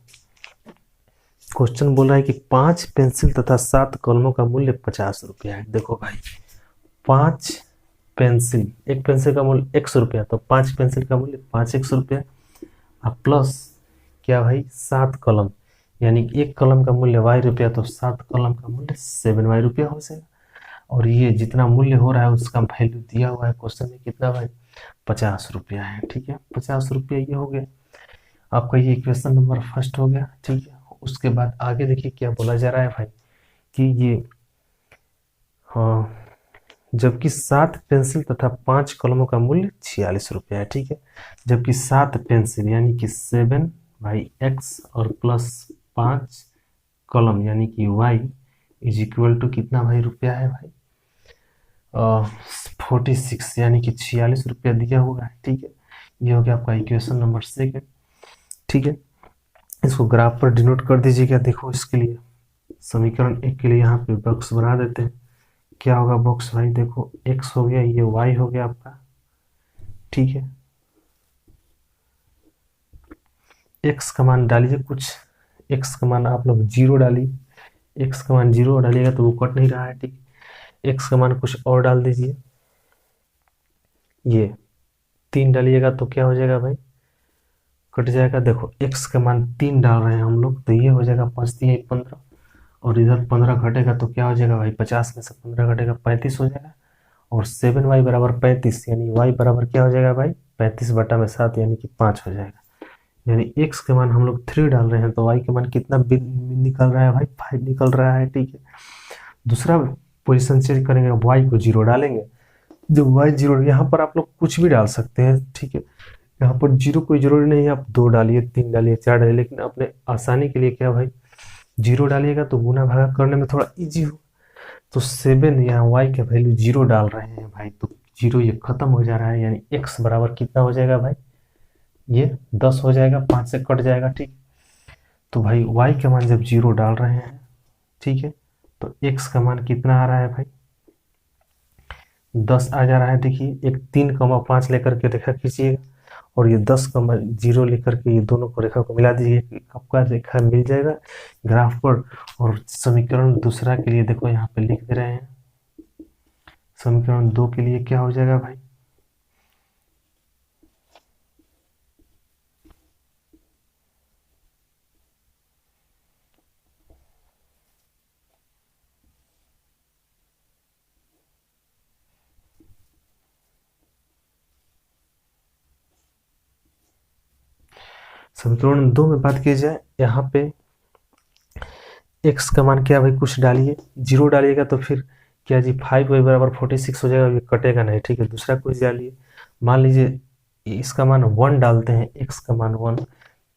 क्वेश्चन बोल रहा है कि 5 पेंसिल तथा 7 कलमों का मूल्य 50 रुपया है। देखो भाई 5 पेंसिल, एक पेंसिल का मूल्य x रुपया, तो 5 पेंसिल का मूल्य 5x रुपया, और प्लस क्या भाई 7 कलम, यानी कि एक कलम का मूल्य y रुपया, तो 7 कलम का मूल्य 7y रुपया हो जाएगा। और ये जितना मूल्य हो रहा है उसका वैल्यू दिया हुआ है क्वेश्चन में कितना भाई 50 रुपया है। ठीक है, 50 रुपया ये हो गया आपका, ये इक्वेशन नंबर फर्स्ट हो गया। ठीक है, उसके बाद आगे देखिए क्या बोला जा रहा है भाई कि ये हाँ, जबकि 7 पेंसिल तथा 5 कलमों का मूल्य 46 रुपया है। ठीक है, जबकि 7 पेंसिल यानी कि 7 भाई x और प्लस 5 कलम यानी कि y इज इक्वल टू कितना भाई रुपया है भाई 46 यानी कि 46 रुपया दिया हुआ है। ठीक है, ये हो गया आपका इक्वेशन नंबर सेकंड। ठीक है, इसको ग्राफ पर डिनोट कर दीजिएगा। देखो इसके लिए समीकरण 1 के लिए यहाँ पे बॉक्स बना देते हैं। क्या होगा बॉक्स भाई, देखो x हो गया, ये y हो गया आपका। ठीक है, x का मान डालिए कुछ, x का मान आप लोग 0 डालिए, x का मान 0 डालिएगा तो वो कट नहीं रहा है। ठीक, x का मान कुछ और डाल दीजिए, ये 3 डालिएगा तो क्या हो जाएगा भाई कट जाएगा। देखो x का मान 3 डाल रहे हैं हम लोग, तो ये हो जाएगा 5 3 15, और इधर 15 घटेगा तो क्या हो जाएगा भाई, 50 में से 15 घटेगा 35 हो जाएगा। और 7y बराबर 35, यानी y बराबर क्या हो जाएगा भाई, 35/7 यानी कि 5 हो जाएगा। यानी x के मान हम लोग 3 डाल रहे हैं तो y के मान कितना निकल रहा है भाई, 5 निकल रहा है। ठीक है, दूसरा पोजीशन चेंज करेंगे, y को 0 डालेंगे। जब y 0, यहाँ पर आप लोग कुछ भी डाल सकते हैं। ठीक है, यहाँ पर 0 कोई जरूरी नहीं है, आप 2 डालिए, 3 डालिए, 4 डालिए, लेकिन अपने आसानी के लिए क्या भाई 0 डालिएगा तो गुना भागा करने में थोड़ा इजी हो। तो 7 यहाँ y का वैल्यू 0 डाल रहे हैं भाई, तो 0 ये खत्म हो जा रहा है, यानी x बराबर कितना हो जाएगा भाई, ये 10 हो जाएगा, 5 से कट जाएगा। ठीक, तो भाई y का मान जब 0 डाल रहे हैं, ठीक है, तो x का मान कितना आ रहा है भाई, 10 आ जा रहा है। देखिए, एक 3,5 लेकर के रेखा खींचिएगा और ये 10,0 लेकर के ये दोनों को रेखा को मिला दीजिए, आपका रेखा मिल जाएगा ग्राफ पर। और समीकरण दूसरा के लिए देखो यहाँ पे लिख दे रहे हैं, समीकरण 2 के लिए क्या हो जाएगा भाई, समीकरण 2 में बात की जाए, यहाँ पे x का मान क्या भाई, कुछ डालिए, 0 डालिएगा तो फिर क्या जी 5y बराबर 46 हो जाएगा, ये कटेगा नहीं। ठीक है, दूसरा कुछ डालिए, मान लीजिए इसका मान 1 डालते हैं, x का मान 1,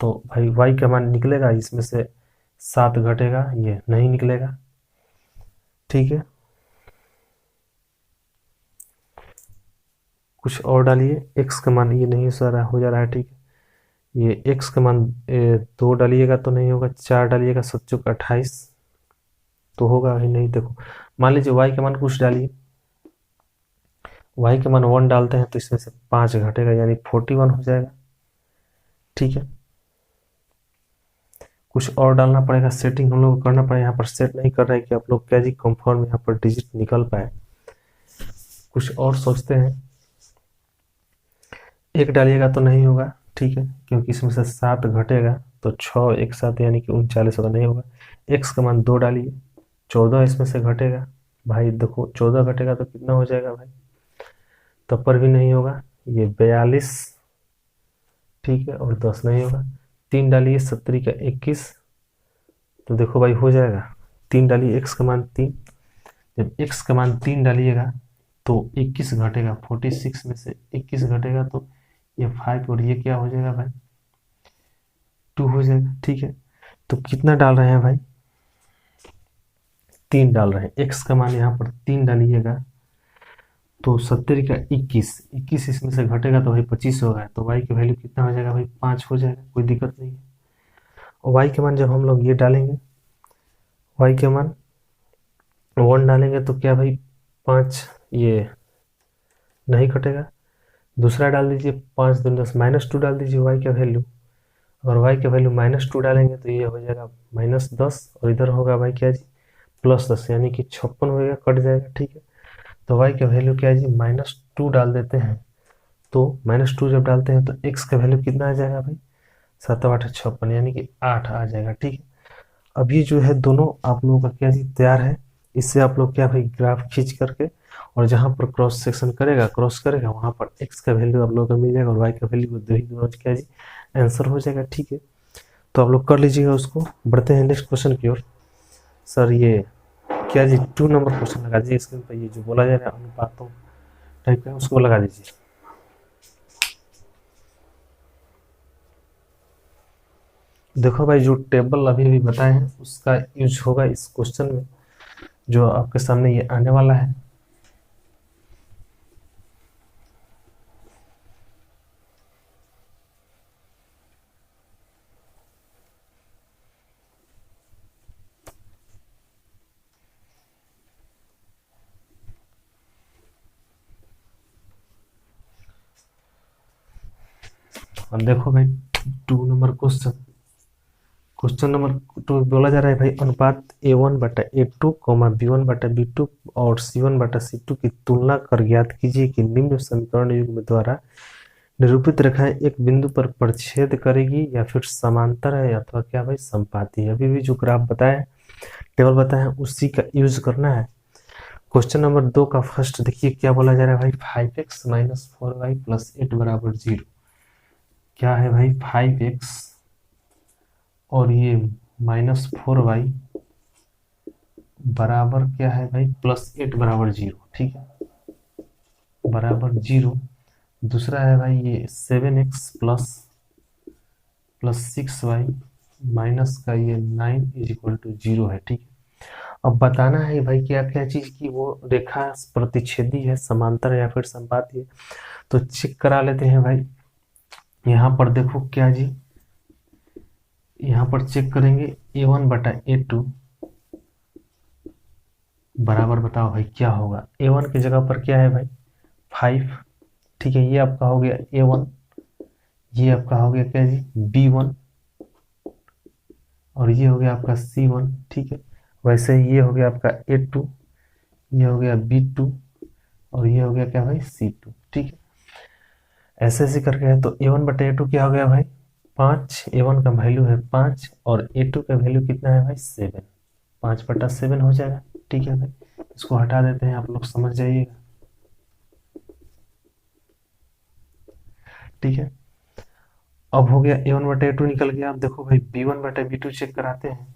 तो भाई y का मान निकलेगा, इसमें से 7 घटेगा, ये नहीं निकलेगा। ठीक है, कुछ और डालिए, x का मान ये नहीं हो जा रहा है। ठीक है, ये x का मान 2 डालिएगा तो नहीं होगा, 4 डालिएगा, 7 28 तो होगा ही नहीं। देखो, मान लीजिए y का मान कुछ डालिए, y का मान 1 डालते हैं तो इसमें से 5 घटेगा, यानी 41 हो जाएगा। ठीक है, कुछ और डालना पड़ेगा, सेटिंग हम लोग को करना पड़ेगा। यहाँ पर सेट नहीं कर रहे हैं कि आप लोग क्या जी कंफर्म यहाँ पर डिजिट निकल पाए, कुछ और सोचते हैं। 1 डालिएगा तो नहीं होगा, ठीक है, क्योंकि इसमें से 7 घटेगा तो 6 एक साथ यानी कि 39 होगा, नहीं होगा। x का मान 2 डालिए, 14 इसमें से घटेगा भाई, देखो 14 घटेगा तो कितना हो जाएगा भाई, तब पर भी नहीं होगा, ये 42। ठीक है, और 10 नहीं होगा। 3 डालिए, 70 का 21, तो देखो भाई हो जाएगा। 3 डालिए, x का मान 3, जब x का मान 3 डालिएगा तो 21 घटेगा, 46 में से 21 घटेगा तो ये 5 और ये क्या हो जाएगा भाई, 2 हो जाएगा। ठीक है, तो कितना डाल रहे हैं भाई, 3 डाल रहे हैं, x का मान यहाँ पर 3 डालिएगा तो 70 का 21 इसमें से घटेगा तो भाई 25 होगा, तो y की वैल्यू कितना हो जाएगा भाई, 5 हो जाएगा, कोई दिक्कत नहीं है। और y के मान जब हम लोग ये डालेंगे, y के मान 1 डालेंगे तो क्या भाई 5, ये नहीं घटेगा। दूसरा डाल दीजिए, 5 दूनी 10, -2 डाल दीजिए y का वैल्यू, अगर y का वैल्यू -2 डालेंगे तो ये हो जाएगा -10, और इधर होगा भाई क्या जी +10, यानी कि 56 होगा, कट जाएगा। ठीक है, तो y का वैल्यू क्या है जी -2 डाल देते हैं, तो -2 जब डालते हैं तो x का वैल्यू कितना आ जाएगा भाई, 7 8 56, यानी कि 8 आ जाएगा। ठीक है, अब ये जो है दोनों आप लोगों का क्या जी तैयार है। इससे आप लोग क्या भाई ग्राफ खींच करके, और जहाँ पर क्रॉस सेक्शन करेगा, क्रॉस करेगा, वहाँ पर x का वैल्यू आप लोगों को मिल जाएगा और y का वैल्यू दोनों क्या जी आंसर हो जाएगा। ठीक है, तो आप लोग कर लीजिएगा उसको। बढ़ते हैं नेक्स्ट क्वेश्चन की ओर। सर ये क्या जी 2 नंबर क्वेश्चन लगा दीजिए स्क्रीन पर, ये जो बोला जा रहा है अनुपातों टाइप का, उसको लगा दीजिए। देखो भाई, जो टेबल अभी अभी बताए हैं उसका यूज होगा इस क्वेश्चन में जो आपके सामने ये आने वाला है। अब देखो भाई 2 नंबर क्वेश्चन नंबर 2 बोला जा रहा है भाई, अनुपात A1/A2, B1/B2 और C1/C2 की तुलना कर ज्ञात कीजिए कि निम्न समीकरण युग्म द्वारा निरूपित रेखाएं एक बिंदु पर प्रछेद करेगी या फिर समांतर है अथवा क्या भाई संपाती है। अभी भी जो ग्राफ बताया टेबल बताए हैं उसी का यूज करना है। क्वेश्चन नंबर 2 का फर्स्ट देखिए क्या बोला जा रहा है भाई, 5x माइनस 4y प्लस 8 बराबर 0। क्या है भाई, 5x और ये माइनस 4y बराबर क्या है भाई, प्लस 8 बराबर 0, ठीक है, बराबर 0। दूसरा है भाई ये 7x प्लस 6y माइनस का ये 9 इज इक्वल टू 0 है, ठीक है। अब बताना है भाई क्या क्या चीज की वो रेखा प्रतिच्छेदी है, समांतर या फिर समबाहु है। तो चेक करा लेते हैं भाई। यहाँ पर देखो क्या जी, यहाँ पर चेक करेंगे a1 बटा a2 बराबर, बताओ भाई क्या होगा। a1 की जगह पर क्या है भाई 5, ठीक है, ये आपका हो गया a1, ये आपका हो गया क्या जी b1, और ये हो गया आपका c1, ठीक है। वैसे ही ये हो गया आपका a2, ये हो गया b2, और ये हो गया क्या भाई c2, ठीक है। ऐसे ऐसे करके है तो a1 बटा a2 क्या हो गया भाई 5, a1 का वैल्यू है 5 और a2 का वैल्यू कितना है भाई 7, 5 बटा 7 हो जाएगा, ठीक है भाई। इसको हटा देते हैं, आप लोग समझ जाइएगा, ठीक है। अब हो गया a1 बटा a2 निकल गया। अब देखो भाई b1 बटा b2 चेक कराते हैं।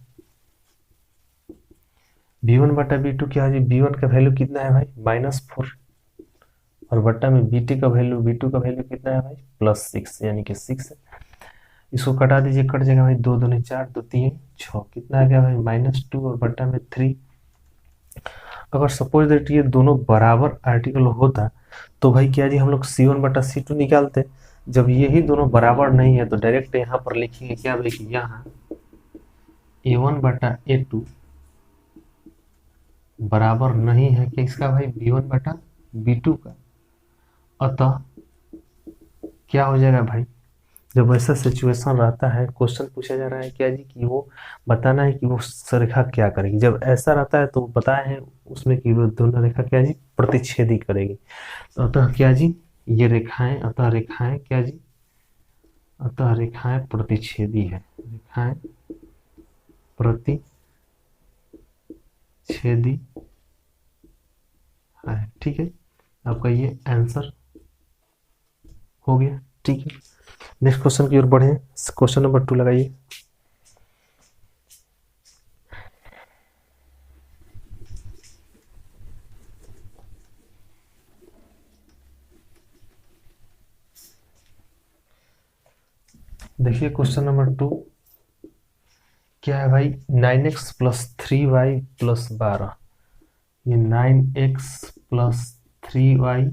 b1 बटा b2 क्या है जी, b1 का वैल्यू कितना है भाई -4, और बट्टा में b2 का वैल्यू कितना है भाई +6, यानी कि 6 है। इसको कटा दीजिए, कट जाएगा भाई, 2 दूनी 4, 2 3 6, कितना आ गया भाई -2 और बट्टा में 3। अगर सपोज दैट ये दोनों बराबर आर्टिकल होता तो भाई क्या जी हम लोग c1 बटा c2 निकालते। जब यही दोनों बराबर नहीं है तो डायरेक्ट यहाँ पर लिखेंगे क्या भाई कि यहाँ a1 बटा a2 बराबर नहीं है कि इसका भाई b1 बटा b2 का। अतः क्या हो जाएगा भाई, जब ऐसा सिचुएशन रहता है, क्वेश्चन पूछा जा रहा है क्या जी कि वो बताना है कि वो रेखा क्या करेगी। जब ऐसा रहता है तो बताए हैं उसमें कि वो दोनों रेखा क्या जी प्रतिच्छेदी करेगी। तो अतः क्या जी ये रेखाएं, अतः रेखाएं प्रतिच्छेदी है, रेखाएं प्रतिच्छेदी है, ठीक है। आपका ये आंसर हो गया, ठीक है। नेक्स्ट क्वेश्चन की ओर बढ़े, क्वेश्चन नंबर 2 लगाइए। देखिए क्वेश्चन नंबर 2 क्या है भाई, 9x प्लस 3y प्लस 12, ये 9x प्लस 3y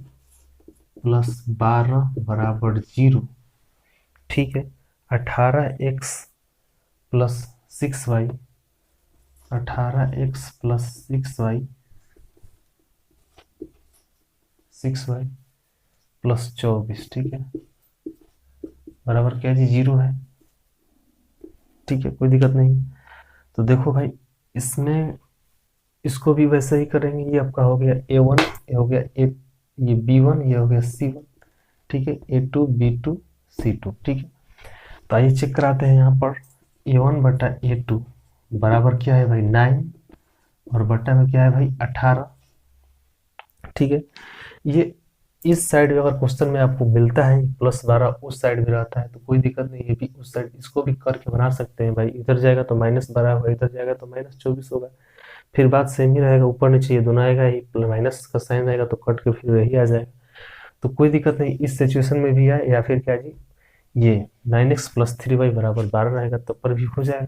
प्लस 12 बराबर 0, ठीक है। 18x plus 6y, 18x plus 6y plus 24, ठीक है, बराबर क्या जी 0 है, ठीक है, कोई दिक्कत नहीं। तो देखो भाई इसमें इसको भी वैसे ही करेंगे। ये आपका हो गया a1, ये हो गया a, ये b1, ये हो गया c1, ठीक है, a2 b2 c2, ठीक है। तो आइए चेक कराते हैं। यहाँ पर a1 बटा a2 बराबर क्या है भाई 9, और बटा में क्या है भाई 18, ठीक है। ये इस साइड में अगर क्वेश्चन में आपको मिलता है +12, उस साइड में रहता है तो कोई दिक्कत नहीं है, भी उस साइड इसको भी करके बना सकते हैं भाई। इधर जाएगा तो -12 होगा, इधर जाएगा तो -24 होगा, फिर बात सेम ही रहेगा, ऊपर नीचे ये दोनों आएगा ही, माइनस का साइन रहेगा तो कट के फिर वही आ जाएगा। तो कोई दिक्कत नहीं, इस सिचुएशन में भी आए या फिर क्या जी ये 9x प्लस 3y बराबर 12 रहेगा तब पर भी हो जाएगा।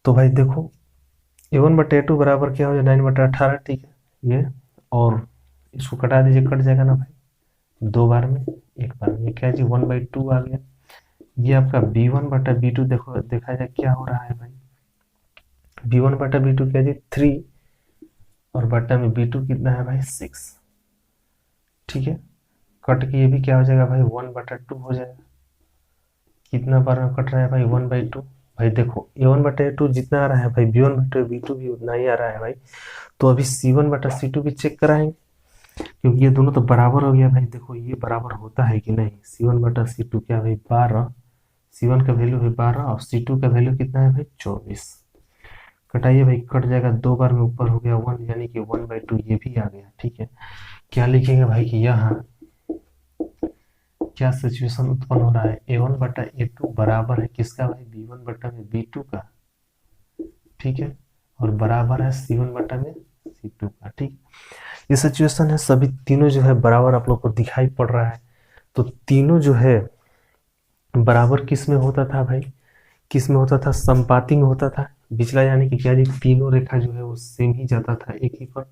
तो भाई देखो a1 बटा a2 बराबर क्या हो जाए 9 बटा 18, ठीक है ये, और इसको कटा दीजिए, कट जाएगा ना भाई, 2 बार में 1 बार में, ये क्या जी 1/2 आ गया। ये आपका b1 बटा b2 देखो, देखा जाए क्या हो रहा है भाई, b1 बटा b2 क्या जी 3, और बटा में b2 कितना है भाई 6, ठीक है। कट के ये भी क्या हो जाएगा भाई 1/2 हो जाएगा। कितना बार में कट रहा है भाई 1/2। भाई देखो a1 बटा a2 जितना आ रहा है भाई b1 बटा b2 भी उतना ही आ रहा है भाई। तो अभी c1 बटा c2 भी चेक कराएंगे, क्योंकि ये दोनों तो बराबर हो गया भाई। देखो ये बराबर होता है कि नहीं, c1 बटा c2 क्या भाई 12, c1 का वैल्यू है 12 और c2 का वैल्यू कितना है भाई 24। कटाइए भाई, कट जाएगा, 2 बार में ऊपर हो गया 1, यानी कि 1/2 ये भी आ गया। ठीक है, क्या लिखेंगे भाई कि यहाँ क्या सिचुएशन उत्पन्न हो रहा है, A1/A2 बराबर है किसका भाई, B1/B2 का। ठीक है, और बराबर है C1/C2 का। ठीक, ये सिचुएशन है, सभी तीनों जो है बराबर आप लोग को दिखाई पड़ रहा है। तो तीनों जो है बराबर किस में होता था भाई, किस में होता था, संपाती में होता था। पिछला यानी कि क्या जी, तीनों रेखा जो है वो सेम ही जाता था, एक ही पर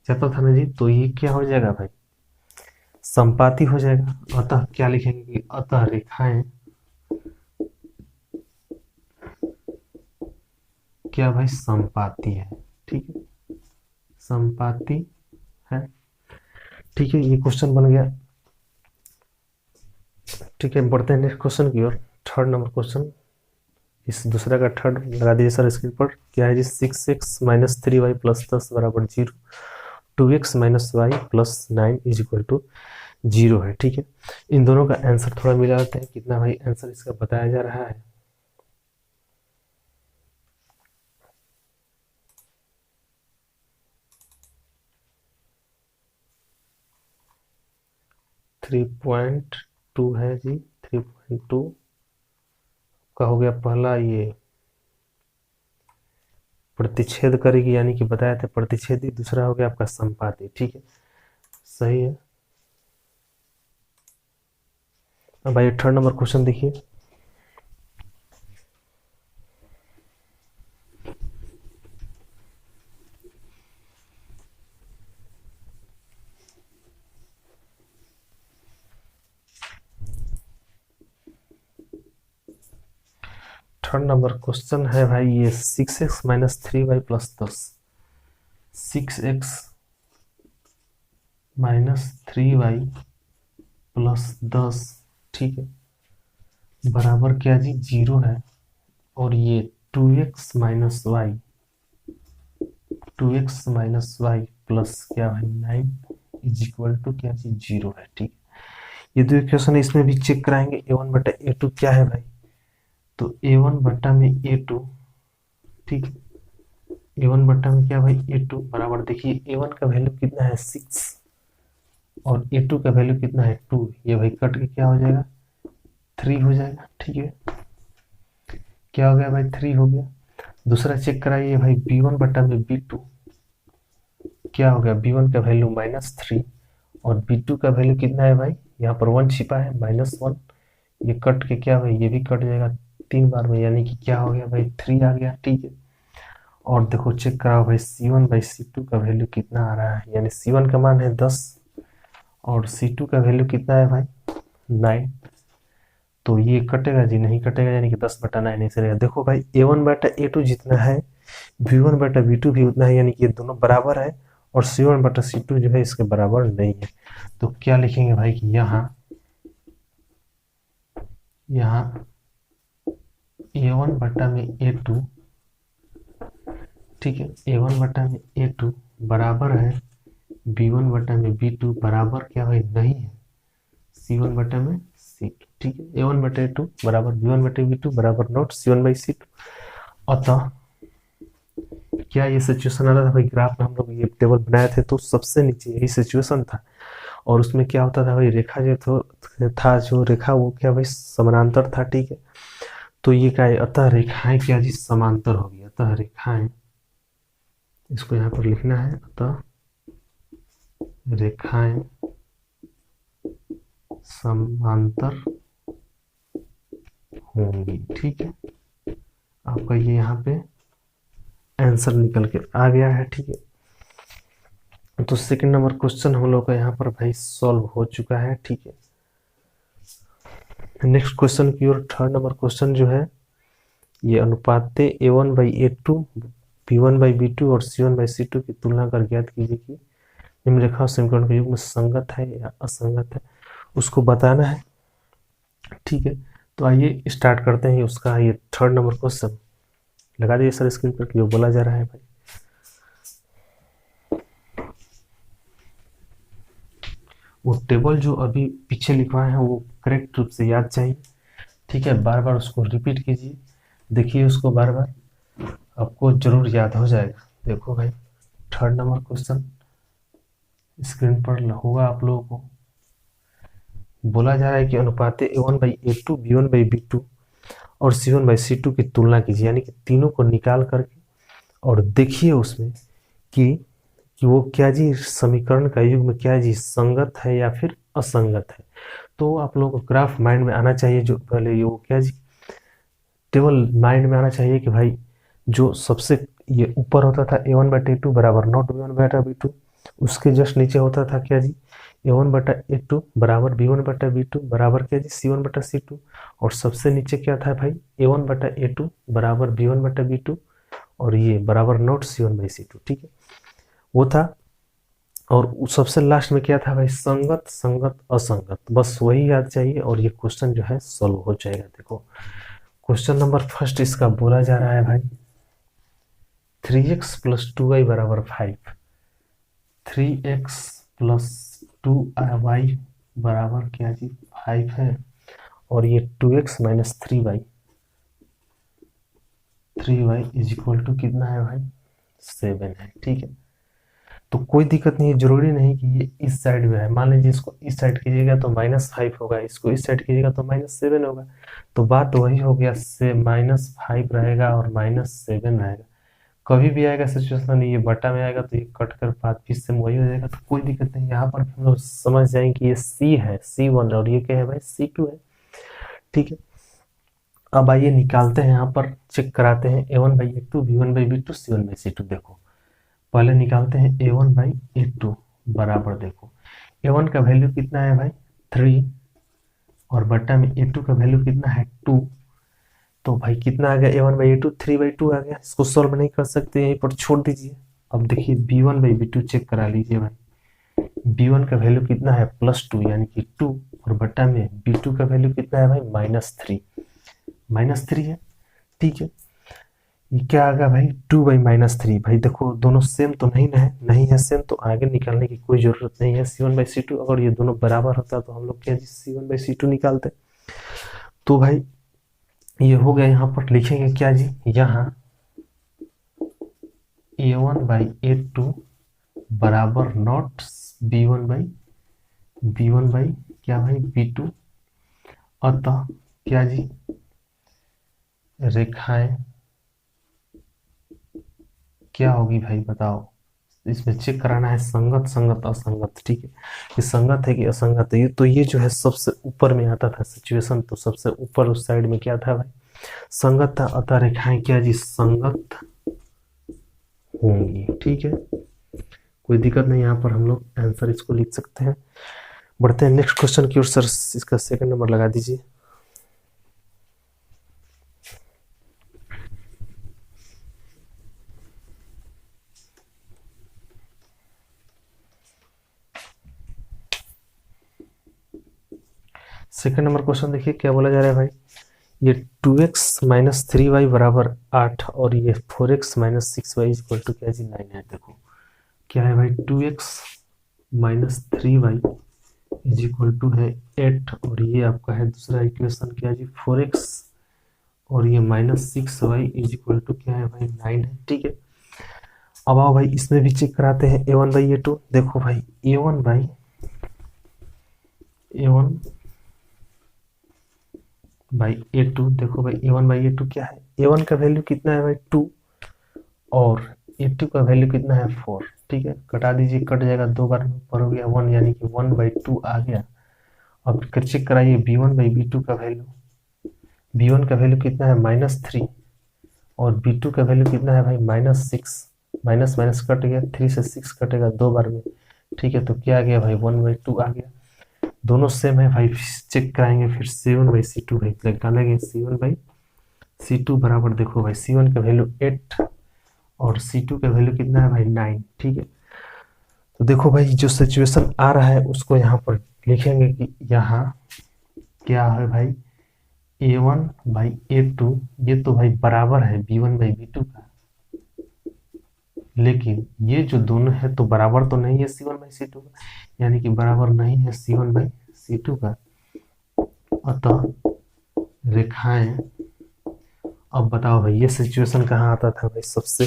जाता था ना जी। तो ये क्या हो जाएगा भाई, संपाती हो जाएगा। अतः क्या लिखेंगे कि अतः रेखाएं क्या भाई, संपाती है। ठीक है, संपाती है। ठीक है, ये क्वेश्चन बन गया। ठीक है, बढ़ते हैं नेक्स्ट क्वेश्चन की ओर। थर्ड नंबर क्वेश्चन, इस दूसरा का थर्ड लगा दीजिए सर स्क्रीन पर। क्या है जी, 6x - 3y + 10 = 0, 2x - y + 9 = 0 है। ठीक है, इन दोनों का आंसर थोड़ा मिला लेते हैं, कितना भाई आंसर इसका बताया जा रहा है। थ्री 3.2 है जी, 3.2 का हो गया पहला, ये प्रतिच्छेद करेगी, यानी कि बताया था प्रतिच्छेदी। दूसरा हो गया आपका संपाती। ठीक है, सही है। अब भाई थर्ड नंबर क्वेश्चन देखिए। थर्ड नंबर क्वेश्चन है भाई, ये 6x - 3y + 10, 6x - 3y + 10। ठीक है, बराबर क्या जी, 0 है। और ये 2x - y, 2x - y + क्या भाई 9 = क्या जी, 0 है। ठीक है, ये दो इक्वेशन है, इसमें भी चेक कराएंगे। A1/A2 क्या है भाई, तो A1/A2। ठीक है, A1 क्या भाई, A2 बराबर, देखिए A1 का वैल्यू कितना है 6 और A2 का वैल्यू कितना है 2। ये भाई कट के क्या हो जाएगा, 3 हो जाएगा। ठीक है, क्या हो गया भाई, 3 हो गया। दूसरा चेक कराइए भाई, B1/B2 क्या हो गया, B1 का वैल्यू -3 और B2 का वैल्यू कितना है भाई, यहाँ पर 1 छिपा है, -1। ये कट के क्या भाई, ये भी कट जाएगा 3 बार में, यानी कि क्या हो गया भाई, 3 आ गया। ठीक है, और देखो चेक कराओ भाई, C1/C2 का वैल्यू कितना आ रहा है, यानी C1 का मान है 10 और C2 का वैल्यू कितना है भाई, 9। तो ये कटेगा जी, नहीं कटेगा, यानी कि 10/9 ऐसे रहेगा। देखो भाई, A1/A2 जितना है B1/B2 भी उतना है, यानी कि ये दोनों बराबर है। और C1/C2 जो है इसके बराबर नहीं है। तो क्या लिखेंगे भाई कि यहाँ A1/A2, ठीक है, A1/A2 बराबर है B1/B2 बराबर क्या भाई, नहीं है C1/C2। ठीक है, A1/A2 बराबर B1/B2 बराबर नॉट C1/C2। अतः क्या ये सिचुएशन आ रहा था भाई, ग्राफ में हम लोग ये टेबल बनाए थे तो सबसे नीचे यही सिचुएशन था। और उसमें क्या होता था भाई, रेखा जो था जो रेखा वो क्या भाई, समानांतर था। ठीक है, तो ये क्या है, अतः रेखाएं क्या जी, समांतर होगी। अतः रेखाएं, इसको यहाँ पर लिखना है, अतः रेखाएं समांतर होंगी। ठीक है, आपका ये यहाँ पे आंसर निकल के आ गया है। ठीक है, तो सेकंड नंबर क्वेश्चन हम लोग का यहाँ पर भाई सॉल्व हो चुका है। ठीक है, नेक्स्ट क्वेश्चन की ओर। थर्ड नंबर क्वेश्चन जो है, ये अनुपात A1/A2, B1/B2 और C1/C2 की तुलना कर ज्ञात कीजिए कि निम्न रेखा समीकरण के युग्म संगत है या असंगत है, उसको बताना है। ठीक है, तो आइए स्टार्ट करते हैं उसका ये थर्ड नंबर क्वेश्चन। लगा दीजिए सर स्क्रीन पर जो बोला जा रहा है भाई। वो टेबल जो अभी पीछे लिखवाए हैं वो करेक्ट रूप से याद चाहिए। ठीक है, बार बार उसको रिपीट कीजिए, देखिए उसको बार बार, आपको आपको जरूर याद हो जाएगा। देखो भाई, थर्ड नंबर क्वेश्चन स्क्रीन पर होगा आप लोगों को। बोला जा रहा है कि अनुपात A1/A2 B1/B2 और C1/C2 की तुलना कीजिए, यानी कि तीनों को निकाल करके और देखिए उसमें कि वो क्या जी समीकरण का युग्म क्या जी संगत है या फिर असंगत है। तो आप लोगों को ग्राफ माइंड में आना चाहिए, जो पहले ये वो क्या जी टेबल माइंड में आना चाहिए कि भाई जो सबसे ये ऊपर होता था A1/A2 बराबर नॉट B1/B2, उसके जस्ट नीचे होता था क्या जी A1/A2 बराबर B1/B2 बराबर क्या जी C1/C2, और सबसे नीचे क्या था भाई A1/A2 बराबर B1/B2 और ये बराबर नॉट C1/C2। ठीक है, वो था। और सबसे लास्ट में क्या था भाई संगत संगत असंगत, बस वही याद चाहिए और ये क्वेश्चन जो है सॉल्व हो जाएगा। देखो क्वेश्चन नंबर फर्स्ट इसका बोला जा रहा है भाई 3x + 2y बराबर 5, 3x + 2y बराबर क्या जी 5 है, और ये 2x - 3y = कितना है भाई 7 है। ठीक है, तो कोई दिक्कत नहीं है, जरूरी नहीं कि ये इस साइड में है। मान लीजिए इसको इस साइड कीजिएगा तो -5 होगा, इसको इस साइड कीजिएगा तो -7 होगा। तो बात वही हो गया, से -5 रहेगा और -7 रहेगा। कभी भी आएगा सिचुएशन ये बटा में आएगा तो ये कट कर बात फिर से वही हो जाएगा, तो कोई दिक्कत नहीं। यहाँ पर हम लोग समझ जाएंगे कि ये C है, C1 और ये क्या है भाई C2 है। ठीक है, अब आइए निकालते हैं, यहाँ पर चेक कराते हैं A1/A2 B1/B2 C1/C2। देखो पहले निकालते हैं A1/A2 बराबर, देखो A1 का वैल्यू कितना है भाई 3 और बट्टा में A2 का वैल्यू कितना है 2। तो भाई कितना आ गया A1/A2 3/2 आ गया। इसको सॉल्व नहीं कर सकते, यहीं पर छोड़ दीजिए। अब देखिए B1/B2 चेक करा लीजिए भाई, B1 का वैल्यू कितना है +2 यानी कि 2 और बट्टा में B2 का वैल्यू कितना है भाई -3 है। ठीक है, ये क्या आ गया भाई 2/-3। भाई देखो दोनों सेम तो नहीं है सेम, तो आगे निकालने की कोई जरूरत नहीं है। C1/C2 अगर ये दोनों बराबर होता तो हम लोग क्या C1/C2 निकालते। तो भाई ये हो गया, यहाँ पर लिखेंगे क्या जी, यहाँ A1/A2 बराबर नॉट B1 बाई क्या भाई B2। अतः क्या जी रेखाएं क्या होगी भाई बताओ, इसमें चेक कराना है संगत संगत असंगत। ठीक है, ये संगत है कि असंगत है। ये तो ये जो है सबसे ऊपर में आता था सिचुएशन, तो सबसे ऊपर उस साइड में क्या था भाई संगत था, अतः रेखाएं क्या जी संगत होंगी। ठीक है, कोई दिक्कत नहीं, यहाँ पर हम लोग आंसर इसको लिख सकते हैं। बढ़ते हैं नेक्स्ट क्वेश्चन की ओर। सर इसका सेकंड नंबर लगा दीजिए। सेकंड नंबर क्वेश्चन देखिए क्या बोला जा रहा है भाई, ये 2x - 3y बराबर 8 और ये 4x - 6y = क्या जी 9 है। देखो क्या है भाई 2x - 3y = है 8 और ये आपका है दूसरा इक्वेशन क्या जी 4x और ये -6y = क्या है भाई 9 है। ठीक है, अब आओ भाई इसमें भी चेक कराते हैं A1/A2। देखो भाई A1/A1 बाई A2, देखो भाई A1/A2 क्या है, A1 का वैल्यू कितना है भाई 2 और A2 का वैल्यू कितना है 4। ठीक है, कटा दीजिए, कट जाएगा, 2 बार ऊपर हो गया 1 यानी कि 1/2 आ गया। अब चेक कराइए B1/B2 का वैल्यू, B1 का वैल्यू कितना है -3 और B2 का वैल्यू कितना है भाई -6। माइनस माइनस कट गया, 3 से 6 कटेगा 2 बार में। ठीक है, तो क्या आ गया भाई 1/2 आ गया। दोनों सेम है भाई, चेक कराएंगे फिर C1/C2 भाई डालेंगे C1/C2 बराबर, देखो भाई C1 का वैल्यू 8 और C2 का वैल्यू कितना है भाई 9। ठीक है, तो देखो भाई जो सिचुएशन आ रहा है उसको यहाँ पर लिखेंगे कि यहाँ क्या है भाई A1/A2 ये तो भाई बराबर है B1/B2 का, लेकिन ये जो दोनों है तो बराबर तो नहीं है C1/C2 का, यानी कि बराबर नहीं है C1/C2 का। अतः रेखाएं अब बताओ भाई ये सिचुएशन कहाँ आता था भाई, सबसे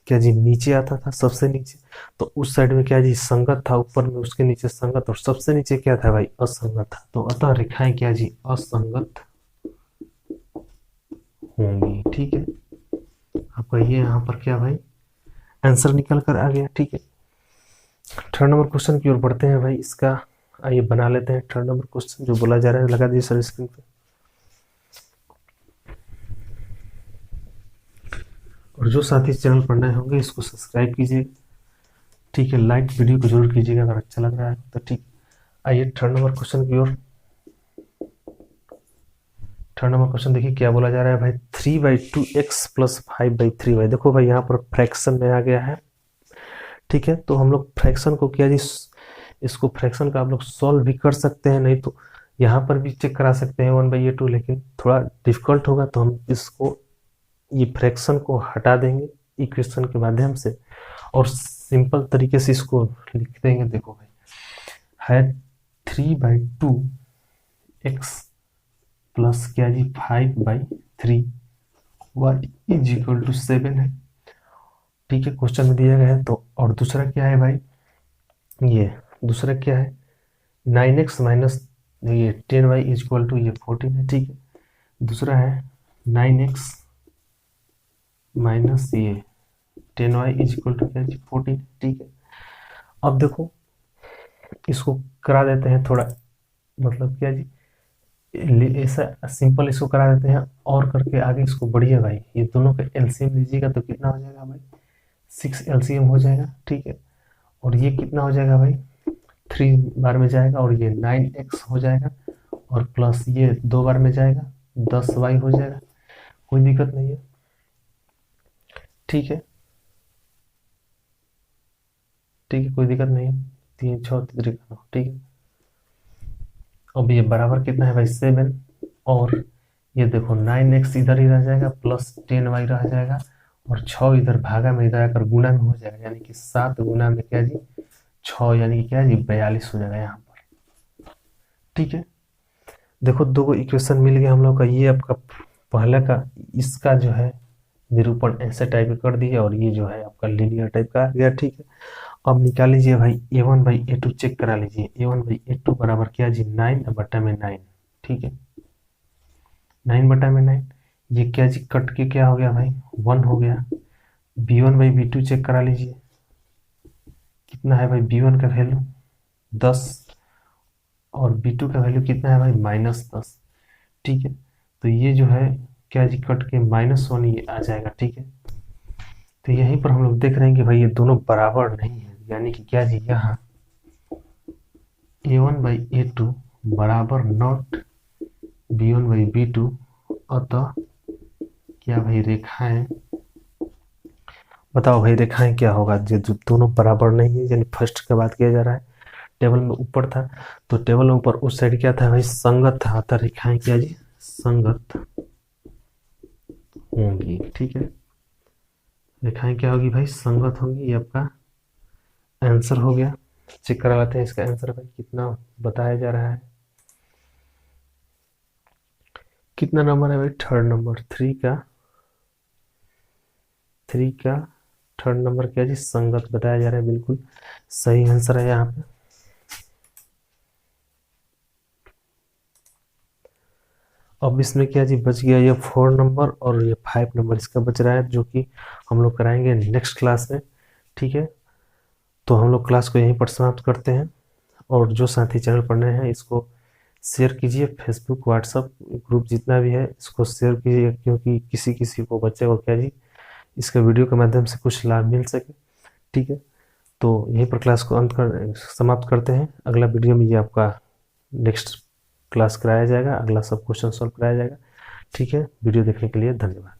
क्या जी नीचे आता था, सबसे नीचे। तो उस साइड में क्या जी संगत था, ऊपर में उसके नीचे संगत, और सबसे नीचे क्या था भाई असंगत था। तो अतः रेखाएं क्या जी असंगत होंगी। ठीक है, आपका ये यहाँ पर क्या भाई आंसर निकल कर आ गया। ठीक है, थर्ड नंबर क्वेश्चन की ओर बढ़ते हैं भाई। इसका आइए बना लेते हैं थर्ड नंबर क्वेश्चन जो बोला जा रहा है। लगा दीजिए सर स्क्रीन पे। और जो साथी चैनल पर नए होंगे इसको सब्सक्राइब कीजिए। ठीक है, लाइक वीडियो को जरूर कीजिएगा अगर अच्छा लग रहा है तो। ठीक, आइए थर्ड नंबर क्वेश्चन की ओर। थर्ड नंबर क्वेश्चन देखिए क्या बोला जा रहा है भाई, 3/2x प्लस 5/3y। देखो भाई यहाँ पर फ्रैक्शन में आ गया है। ठीक है, तो हम लोग फ्रैक्शन को क्या जी, इसको फ्रैक्शन का आप लोग सॉल्व भी कर सकते हैं, नहीं तो यहाँ पर भी चेक करा सकते हैं 1/2, लेकिन थोड़ा डिफिकल्ट होगा तो हम इसको ये फ्रैक्शन को हटा देंगे इक्वेशन के माध्यम से और सिंपल तरीके से इसको लिख देंगे। देखो भाई है 3/2x प्लस क्या जी 5/3 y इज इक्वल टू 7 है। ठीक है, क्वेश्चन में दिया गया है तो। और दूसरा क्या है भाई, ये दूसरा क्या है 9x माइनस ये 10y इज इक्वल टू ये 14 है। ठीक है, दूसरा है 9x माइनस ये 10y इज इक्वल टू क्या जी 14। ठीक है, अब देखो इसको करा देते हैं थोड़ा, मतलब क्या जी ऐसा सिंपल इसको करा देते हैं और करके आगे इसको बढ़िए भाई। ये दोनों का एलसीएम लीजिएगा तो कितना हो जाएगा भाई 6 एलसीएम हो जाएगा। ठीक है, और ये कितना हो जाएगा भाई 3 बार में जाएगा और ये 9x हो जाएगा और प्लस ये 2 बार में जाएगा 10y हो जाएगा। कोई दिक्कत नहीं है। ठीक है, ठीक है, कोई दिक्कत नहीं है। 3 6 3 9। ठीक है, अब ये बराबर कितना है भाई 7 और ये देखो 9x इधर ही रह जाएगा प्लस 10y रह जाएगा और 6 इधर भागा में इधर आकर गुना में हो जाएगा, यानी कि 7 गुना में क्या जी 6, यानी कि क्या जी 42 हो जाएगा यहाँ पर। ठीक है, देखो दो को इक्वेशन मिल गया हम लोग का। ये आपका पहला का इसका जो है निरूपण ऐसे टाइप कर दिया और ये जो है आपका लीनियर टाइप का आ गया। ठीक है, अब निकाल लीजिए भाई a1/a2 चेक करा लीजिए। a1/a2 बराबर क्या जी 9/9। ठीक है, 9/9 ये क्या जी कट के क्या हो गया भाई 1 हो गया। b1/b2 चेक करा लीजिए, कितना है भाई b1 का वैल्यू 10 और b2 का वैल्यू कितना है भाई -10। ठीक है, तो ये जो है क्या जी कट के -1 ये आ जाएगा। ठीक है, तो यहीं पर हम लोग देख रहे हैं कि भाई ये दोनों बराबर नहीं है, यानी कि क्या जी यहाँ a1/a2 बराबर नॉट b1/b2। अतः क्या भाई रेखाएं, बताओ भाई रेखाएं क्या होगा, जो दोनों बराबर नहीं है, यानी फर्स्ट का बात किया जा रहा है। टेबल में ऊपर था तो टेबल में ऊपर उस साइड क्या था भाई संगत था, अतः रेखाएं क्या जी संगत होंगी। ठीक है, रेखाएं क्या होगी भाई संगत होंगी। ये आपका आंसर हो गया। चेक करा लेते हैं इसका आंसर भाई कितना बताया जा रहा है। कितना नंबर है भाई थर्ड नंबर 3 का थर्ड नंबर क्या जी संगत बताया जा रहा है। बिल्कुल सही आंसर है यहाँ पे। अब इसमें क्या जी बच गया ये 4 नंबर और ये 5 नंबर इसका बच रहा है, जो कि हम लोग कराएंगे नेक्स्ट क्लास में। ठीक है, तो हम लोग क्लास को यहीं पर समाप्त करते हैं। और जो साथी चैनल पर नए हैं इसको शेयर कीजिए, फेसबुक व्हाट्सअप ग्रुप जितना भी है इसको शेयर कीजिए, क्योंकि किसी किसी को बच्चे को क्या जी इसका वीडियो के माध्यम से कुछ लाभ मिल सके। ठीक है, तो यहीं पर क्लास को समाप्त करते हैं। अगला वीडियो में ये आपका नेक्स्ट क्लास कराया जाएगा, अगला सब क्वेश्चन सॉल्व कराया जाएगा। ठीक है, वीडियो देखने के लिए धन्यवाद।